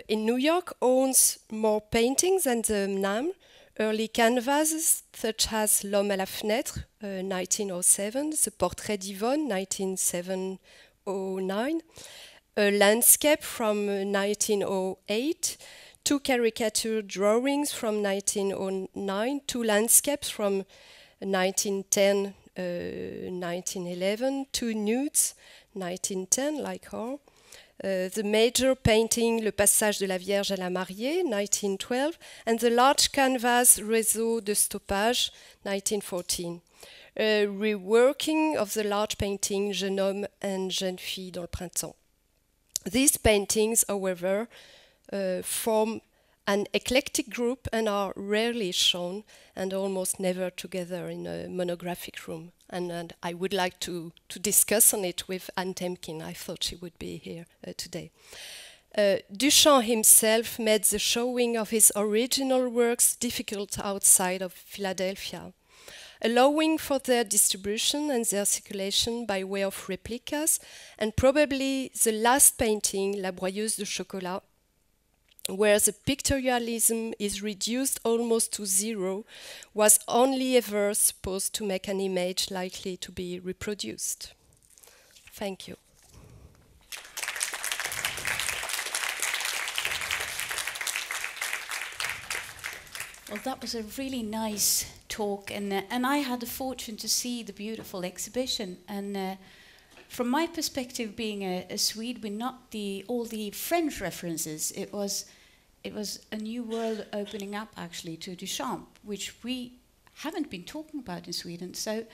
in New York owns more paintings than the MNAM. Early canvases such as L'homme à la fenêtre, 1907, The Portrait d'Yvonne, 1909, a landscape from 1908, two caricature drawings from 1909, two landscapes from 1910, 1911, two nudes, 1910, like her. The major painting, Le Passage de la Vierge à la Mariée, 1912, and the large canvas, Réseau de Stoppage, 1914. A reworking of the large painting, Jeune homme and jeune fille dans le printemps. These paintings, however, form an eclectic group and are rarely shown and almost never together in a monographic room. And I would like to discuss on it with Anne Temkin. I thought she would be here today. Duchamp himself made the showing of his original works difficult outside of Philadelphia, allowing for their distribution and their circulation by way of replicas, and probably the last painting, La Broyeuse de Chocolat, where the pictorialism is reduced almost to zero, was only ever supposed to make an image likely to be reproduced. Thank you. Well, that was a really nice talk, and I had the fortune to see the beautiful exhibition. And from my perspective, being a Swede with not all the French references, it was a new world opening up actually to Duchamp, which we haven't been talking about in Sweden. So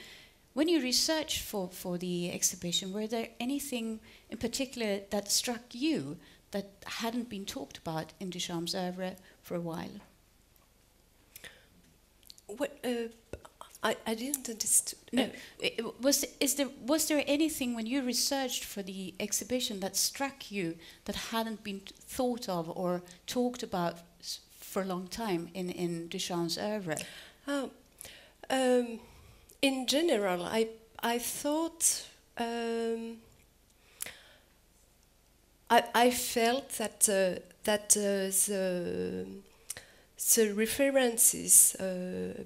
when you researched for the exhibition, were there anything in particular that struck you that hadn't been talked about in Duchamp's oeuvre for a while? What I didn't understand. No, was there anything when you researched for the exhibition that struck you that hadn't been thought of or talked about for a long time in Duchamp's oeuvre? In general, I thought I felt that the references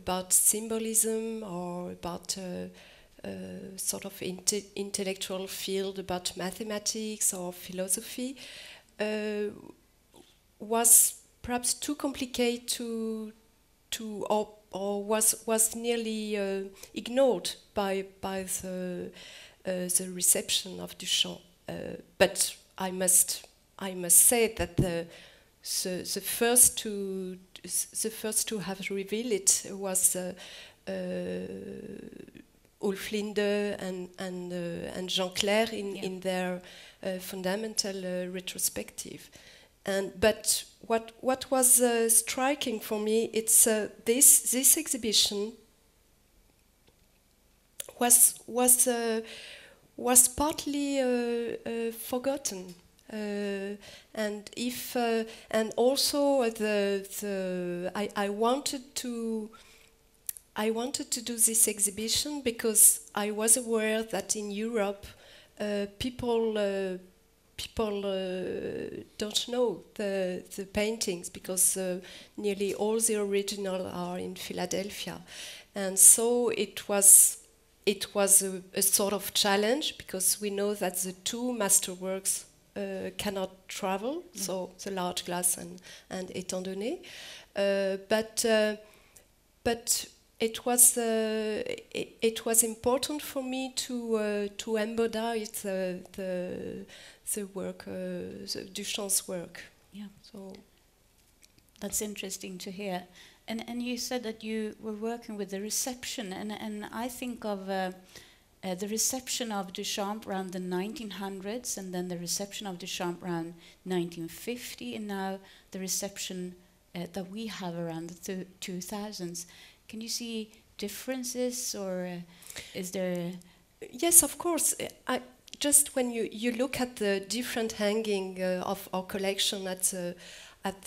about symbolism or about sort of intellectual field about mathematics or philosophy was perhaps too complicated or was nearly ignored by the reception of Duchamp. But I must say that the first to have revealed it was Ulf Linde and Jean Clair in their fundamental retrospective. But what was striking for me, it's this exhibition was partly forgotten. And also I wanted to do this exhibition because I was aware that in Europe people don't know the paintings because nearly all the original are in Philadelphia, and so it was a sort of challenge because we know that the two masterworks cannot travel, so the large glass and Intendent, but it was important for me to embody the work, Duchamp's work. Yeah, so that's interesting to hear. And you said that you were working with the reception, and I think of the reception of Duchamp around the 1900s, and then the reception of Duchamp around 1950, and now the reception that we have around the 2000s. Can you see differences, or is there? Yes, of course. Just when you look at the different hanging of our collection at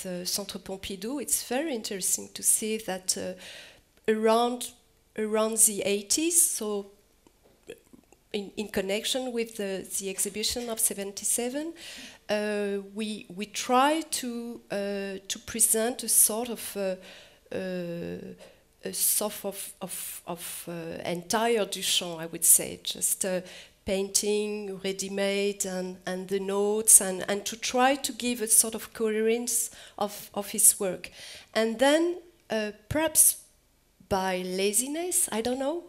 the Centre Pompidou, it's very interesting to see that around the 80s, so in connection with the exhibition of 77, we try to present a sort of entire Duchamp, I would say, just painting, ready-made, and the notes, and to try to give a sort of coherence of his work. And then perhaps by laziness, I don't know,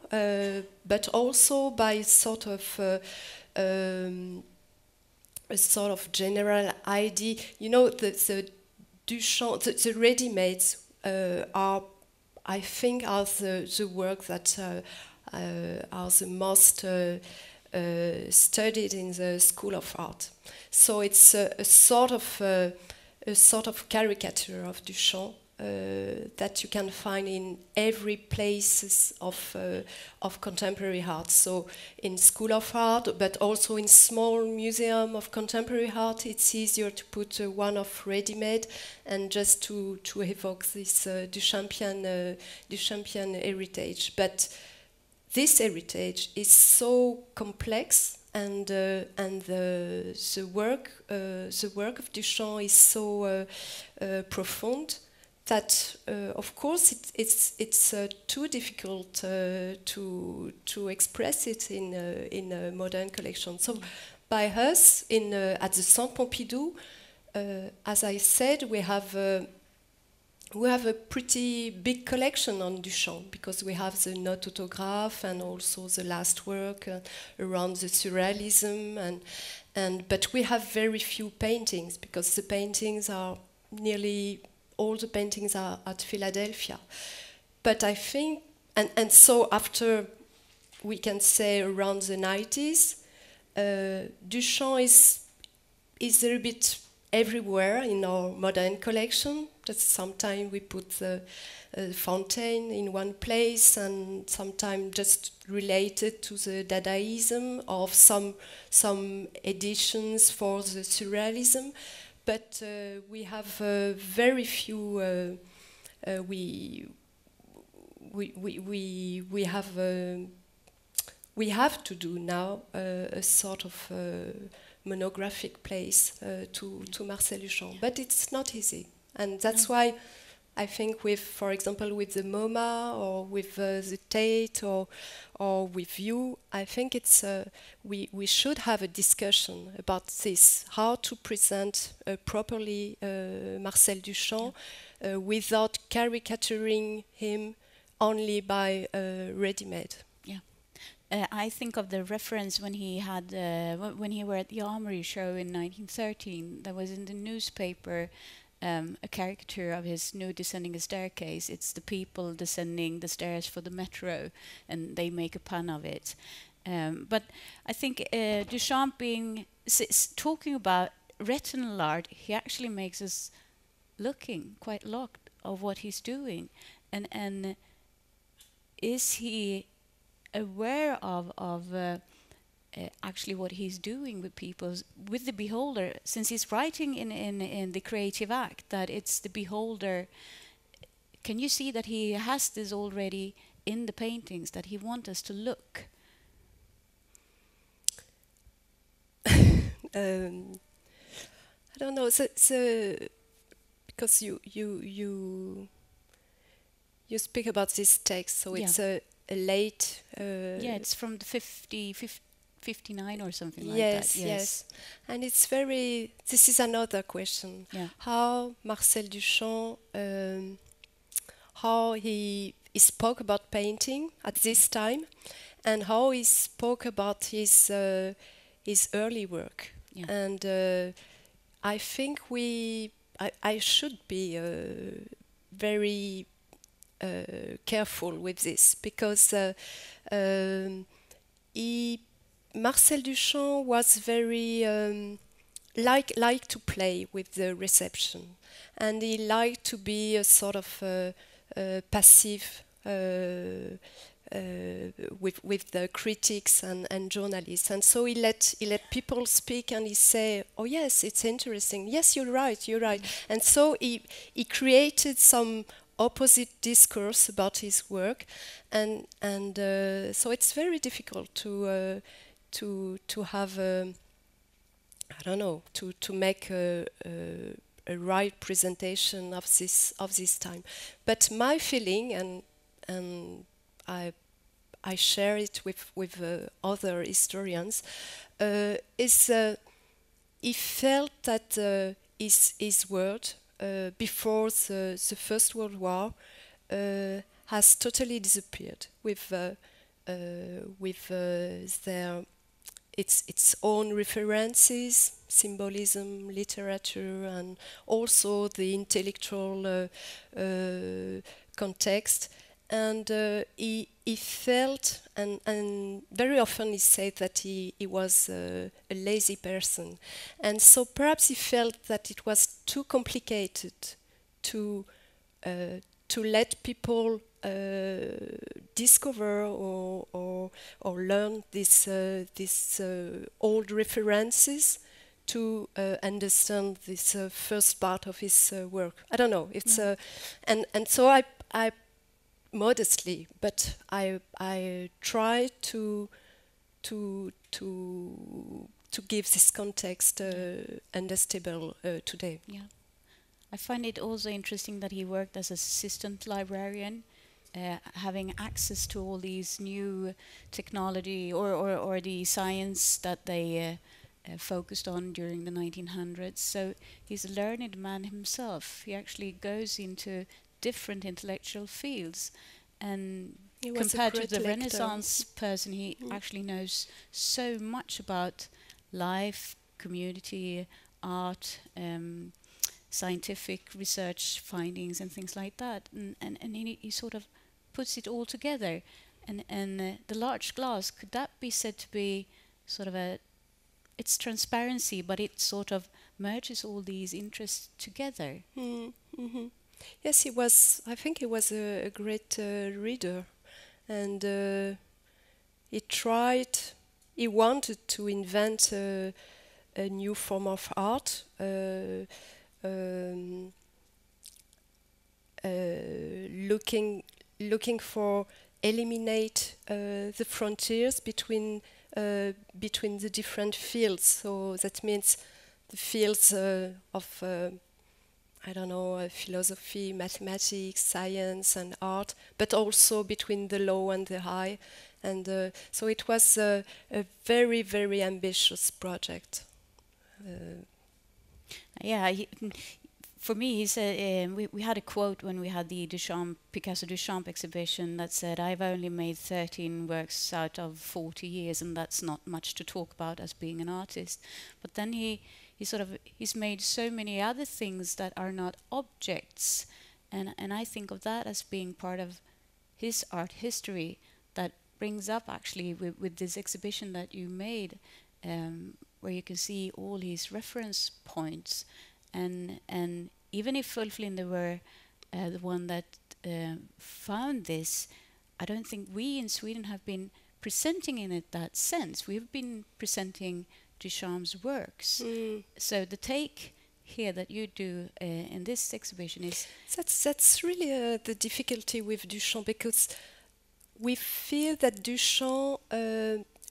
but also by a sort of general idea. You know, the Duchamp, the ready-mades are, I think, are the work that are the most studied in the School of Art. So it's a sort of caricature of Duchamp that you can find in every places of contemporary art. So in School of Art, but also in small museum of contemporary art, it's easier to put one of ready-made and just to evoke this Duchampian heritage. But this heritage is so complex, and the work of Duchamp is so profound that, of course, it's too difficult to express it in a modern collection. So, by us at the Centre Pompidou, as I said, we have we have a pretty big collection on Duchamp because we have the note autograph and also the last work around the surrealism, but we have very few paintings because the paintings are nearly all the paintings are at Philadelphia. But I think, and so after we can say around the 90s, Duchamp is a little bit everywhere in our modern collection. That sometimes we put the fountain in one place, and sometimes just related to the Dadaism of some editions for the surrealism. But we have very few. We have to do now a sort of monographic place to Marcel Duchamp, but it's not easy, and that's why I think with, for example, with the MoMA or with the Tate or with you, I think it's we should have a discussion about this, how to present properly Marcel Duchamp without caricaturing him only by ready-made. I think of the reference when he had when he were at the Armory show in 1913. There was in the newspaper a caricature of his nude descending a staircase. It's the people descending the stairs for the metro, and they make a pun of it. But I think Duchamp talking about retinal art, he actually makes us looking quite locked of what he's doing, and is he aware of actually what he's doing with people, with the beholder, since he's writing in the creative act that it's the beholder. Can you see that he has this already in the paintings, that he wants us to look? I don't know. So because you speak about this text, so it's a late. It's from the 59 or something like that. Yes. And it's very. This is another question. Yeah. How Marcel Duchamp, how he spoke about painting at this time, and how he spoke about his early work. Yeah. And I think I should be very careful with this, because Marcel Duchamp was very like to play with the reception, and he liked to be a sort of passive with the critics and journalists, and so he let people speak, and he say, "Oh yes, it's interesting. Yes, you're right. And so he created some opposite discourse about his work, and so it's very difficult to have I don't know, to make a right presentation of this time. But my feeling, and I share it with other historians, is he felt that his word before the First World War has totally disappeared with their its own references, symbolism, literature, and also the intellectual context. And he felt, and very often he said that he was a lazy person. And so perhaps he felt that it was too complicated to let people discover or learn this old references to understand this first part of his work. I don't know. It's and so I modestly, but I try to give this context understandable today. Yeah, I find it also interesting that he worked as assistant librarian, having access to all these new technology or the science that they focused on during the 1900s. So he's a learned man himself. He actually goes into different intellectual fields. And He was a compared to great the lector. Renaissance person, he actually knows so much about life, community, art, scientific research findings and things like that. And he sort of puts it all together. And the large glass, could that be said to be sort of it's transparency, but it sort of merges all these interests together? Mm-hmm. Yes, I think he was a great reader. And he wanted to invent a new form of art, looking for eliminate the frontiers between the different fields. So that means the fields of philosophy, mathematics, science, and art, but also between the low and the high. And so it was a very, very ambitious project. For me, he said, we had a quote when we had the Picasso Duchamp exhibition that said, "I've only made 13 works out of 40 years, and that's not much to talk about as being an artist." But then he's made so many other things that are not objects, and I think of that as being part of his art history that brings up actually with this exhibition that you made, where you can see all his reference points, and even if Ulf Linde were the one that found this, I don't think we in Sweden have been presenting in it that sense. We've been presenting Duchamp's works. So the take here that you do in this exhibition is... That's really the difficulty with Duchamp, because we feel that Duchamp,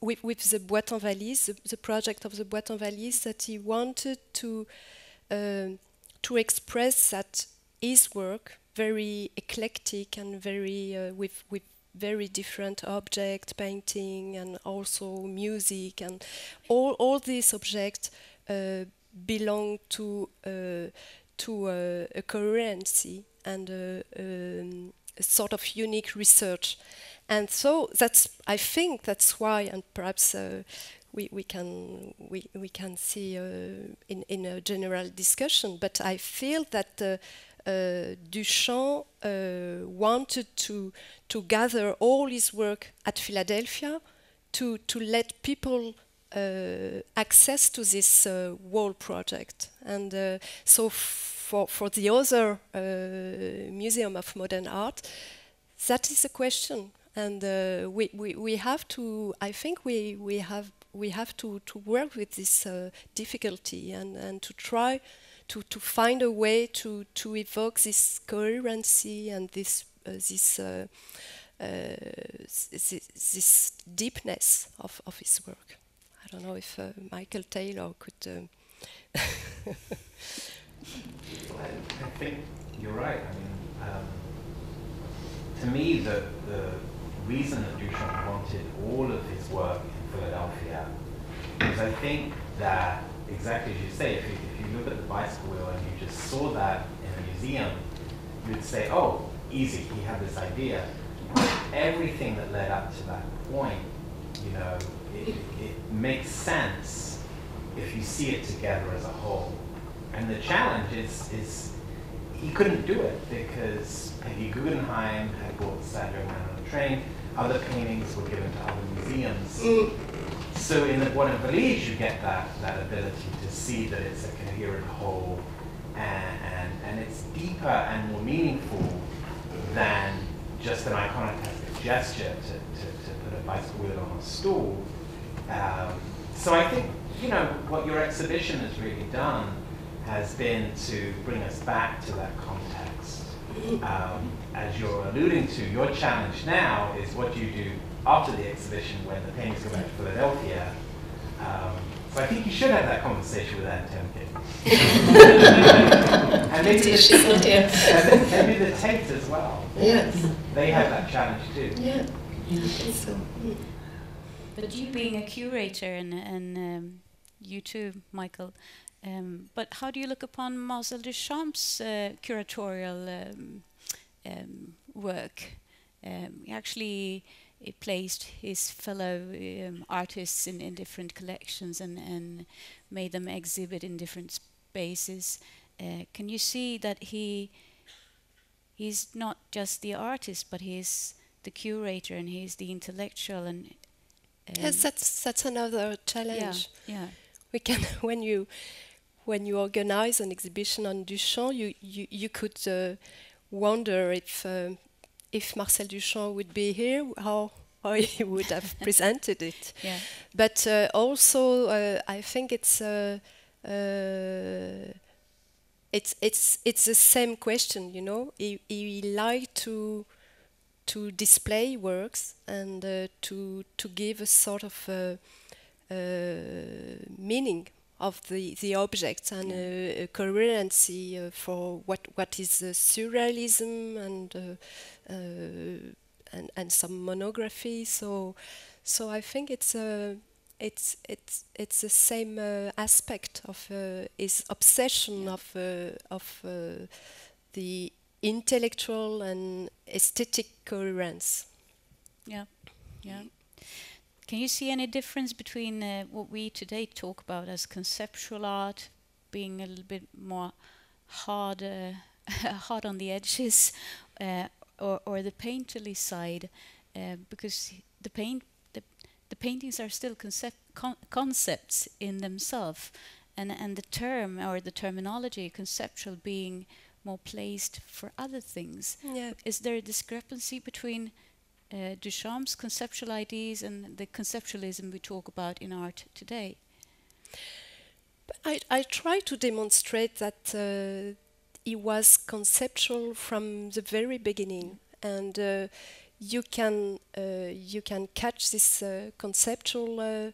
with the boîte en valise, the project of the boîte en valise, that he wanted to express that his work, very eclectic and very with very different objects, painting and also music, and all these objects belong to a coherency and a sort of unique research. And so I think that's why, and perhaps we can see in a general discussion, but I feel that Duchamp wanted to gather all his work at Philadelphia to let people access to this whole project. And so for the other Museum of Modern Art, that is a question. And we have to, I think we have to work with this difficulty and to try to find a way to evoke this coherency and this deepness of his work. I don't know if Michael Taylor could... I think you're right. I mean, to me, the reason that Duchamp wanted all of his work in Philadelphia is, I think that, exactly as you say, if you look at the bicycle wheel and you just saw that in a museum, you'd say, oh, easy, he had this idea. Everything that led up to that point, you know, it makes sense if you see it together as a whole. And the challenge is he couldn't do it because Peggy Guggenheim had bought the Saturday Man on the Train. Other paintings were given to other museums. So in the Boîte en Valise, you get that ability to see that it's a coherent whole, and it's deeper and more meaningful than just an iconoclastic gesture to put a bicycle wheel on a stool. So I think, you know, what your exhibition has really done has been to bring us back to that context. As you're alluding to, your challenge now is what do you do after the exhibition when the paintings go back to Philadelphia. So I think you should have that conversation with Ann Temkin. And maybe she's not here. And maybe the Tate as well. Yes. They have that challenge too. Yeah. I think so. But you being a curator and you too, Michael, but how do you look upon Marcel Duchamp's curatorial work. He actually placed his fellow artists in different collections and made them exhibit in different spaces. Can you see that he's not just the artist, but he's the curator and he's the intellectual? And yes, that's another challenge. Yeah. We can when you organize an exhibition on Duchamp, you could wonder if Marcel Duchamp would be here, how he would have presented it. Yeah. But also, I think it's the same question. You know, he liked to display works and to give a sort of meaning of the objects and a coherency for what is surrealism and some monography. So I think it's the same aspect of his obsession of the intellectual and aesthetic coherence. Yeah. Can you see any difference between what we today talk about as conceptual art, being a little bit more hard on the edges, or the painterly side? Because the paintings are still concepts in themselves, and the term or the terminology conceptual being more placed for other things. Yeah. Is there a discrepancy between Duchamp's conceptual ideas and the conceptualism we talk about in art today? I try to demonstrate that he was conceptual from the very beginning, and you can catch this conceptual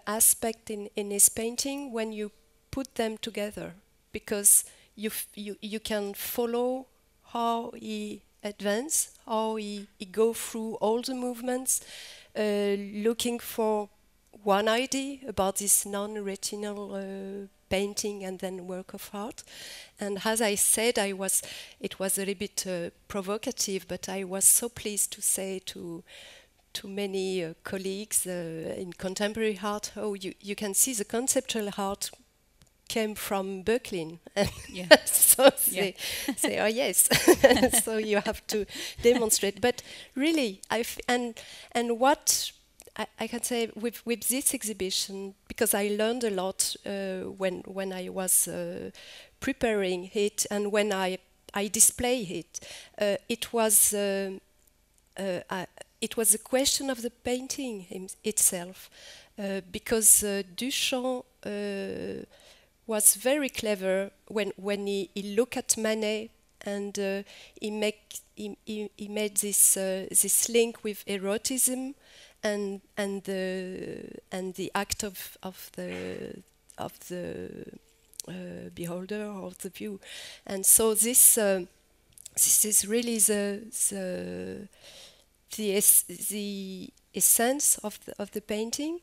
aspect in his painting when you put them together, because you can follow how he advance, how he go through all the movements, looking for one idea about this non-retinal painting and then work of art. And as I said, it was a little bit provocative, but I was so pleased to say to many colleagues in contemporary art, oh, you can see the conceptual art came from Berkeley. Yeah. So say, oh yes. So you have to demonstrate. But really, and what I can say with this exhibition, because I learned a lot when I was preparing it and when I display it. It was a question of the painting itself, because Duchamp was very clever when he looked at Manet, and he made this link with eroticism and the act of the beholder or the view. And so this is really the essence of the painting.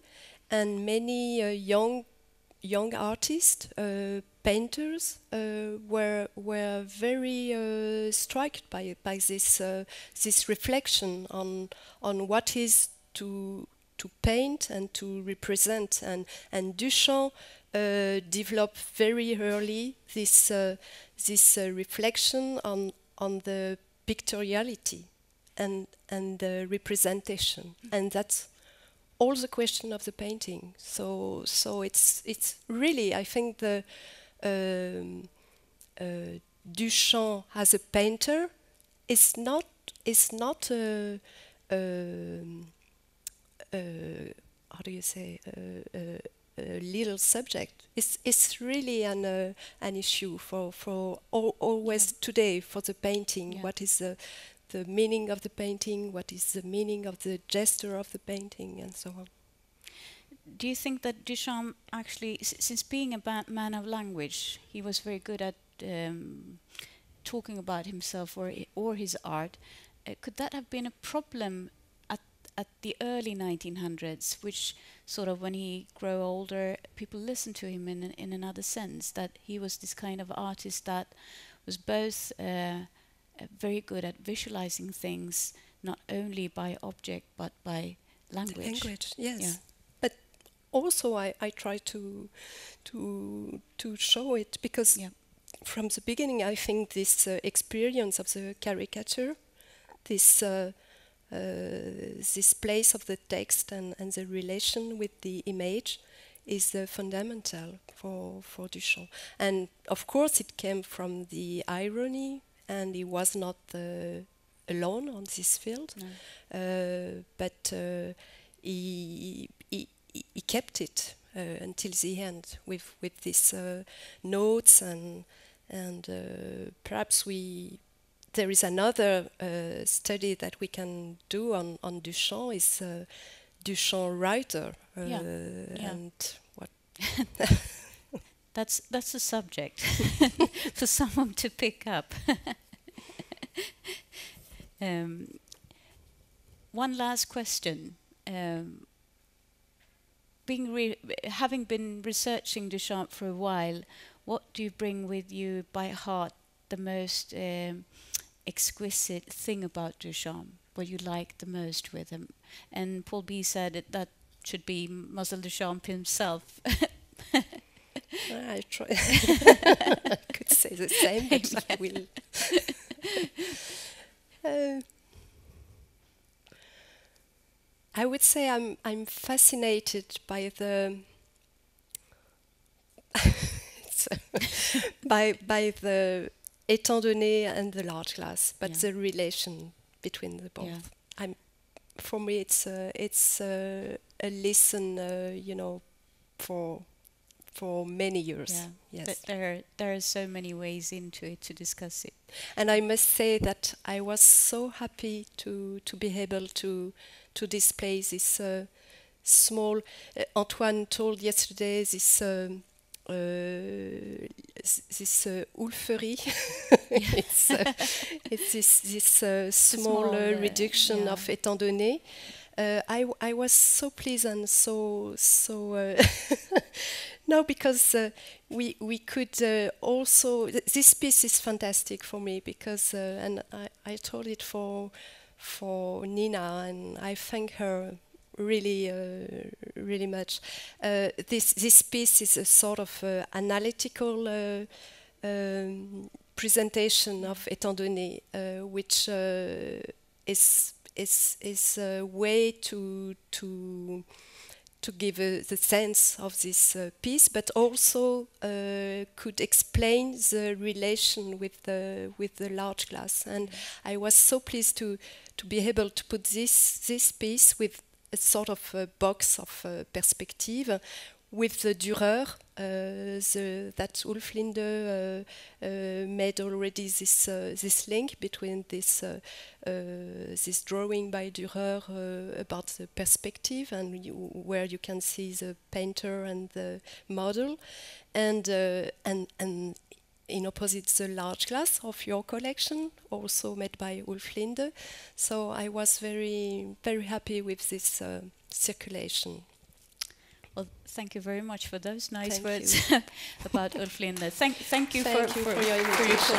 And many young artists, painters, were very struck by this reflection on what is to paint and to represent. And Duchamp developed very early this reflection on the pictoriality and the representation, and that's all the question of the painting. So it's really, I think, the Duchamp as a painter is not how do you say, a little subject. It's really an issue for always today for the painting. Yeah. What is the meaning of the painting? What is the meaning of the gesture of the painting, and so on? Do you think that Duchamp actually, since being a man of language, he was very good at talking about himself or his art? Could that have been a problem at the early 1900s, which sort of when he grew older, people listened to him in another sense, that he was this kind of artist that was both very good at visualizing things, not only by object but by language. Language, yes. Yeah. But also I try to show it because from the beginning I think this experience of the caricature, this place of the text and the relation with the image is fundamental for Duchamp. And of course it came from the irony, and he was not alone on this field. No. But he kept it until the end with these notes and perhaps there is another study that we can do on Duchamp is Duchamp writer and what that's a subject for someone to pick up. One last question. Having been researching Duchamp for a while, what do you bring with you by heart the most exquisite thing about Duchamp? What you like the most with him? And Paul B said that should be Marcel Duchamp himself. I try. I could say the same, but I will. I would say I'm fascinated by the by the étant donné and the large glass, but the relation between the both. Yeah. For me, it's a lesson, for many years. Yeah. Yes. There are so many ways into it to discuss it. And I must say that I was so happy to be able to display this small. Antoine told yesterday this Ulferie. it's this small reduction of étant donné. I was so pleased and so no, because we could also this piece is fantastic for me because and I told it for Nina, and I thank her really much. This piece is a sort of analytical presentation of étant donné, which is a way to give the sense of this piece, but also could explain the relation with the large glass. And I was so pleased to be able to put this piece with a sort of a box of perspective with the Dürer that Ulf Linde made already this link between this drawing by Dürer about the perspective and where you can see the painter and the model, and in opposite the large glass of your collection, also made by Ulf Linde. So I was very, very happy with this circulation. Well, thank you very much for those nice words about Ulf Linde. Thank you for your invitation.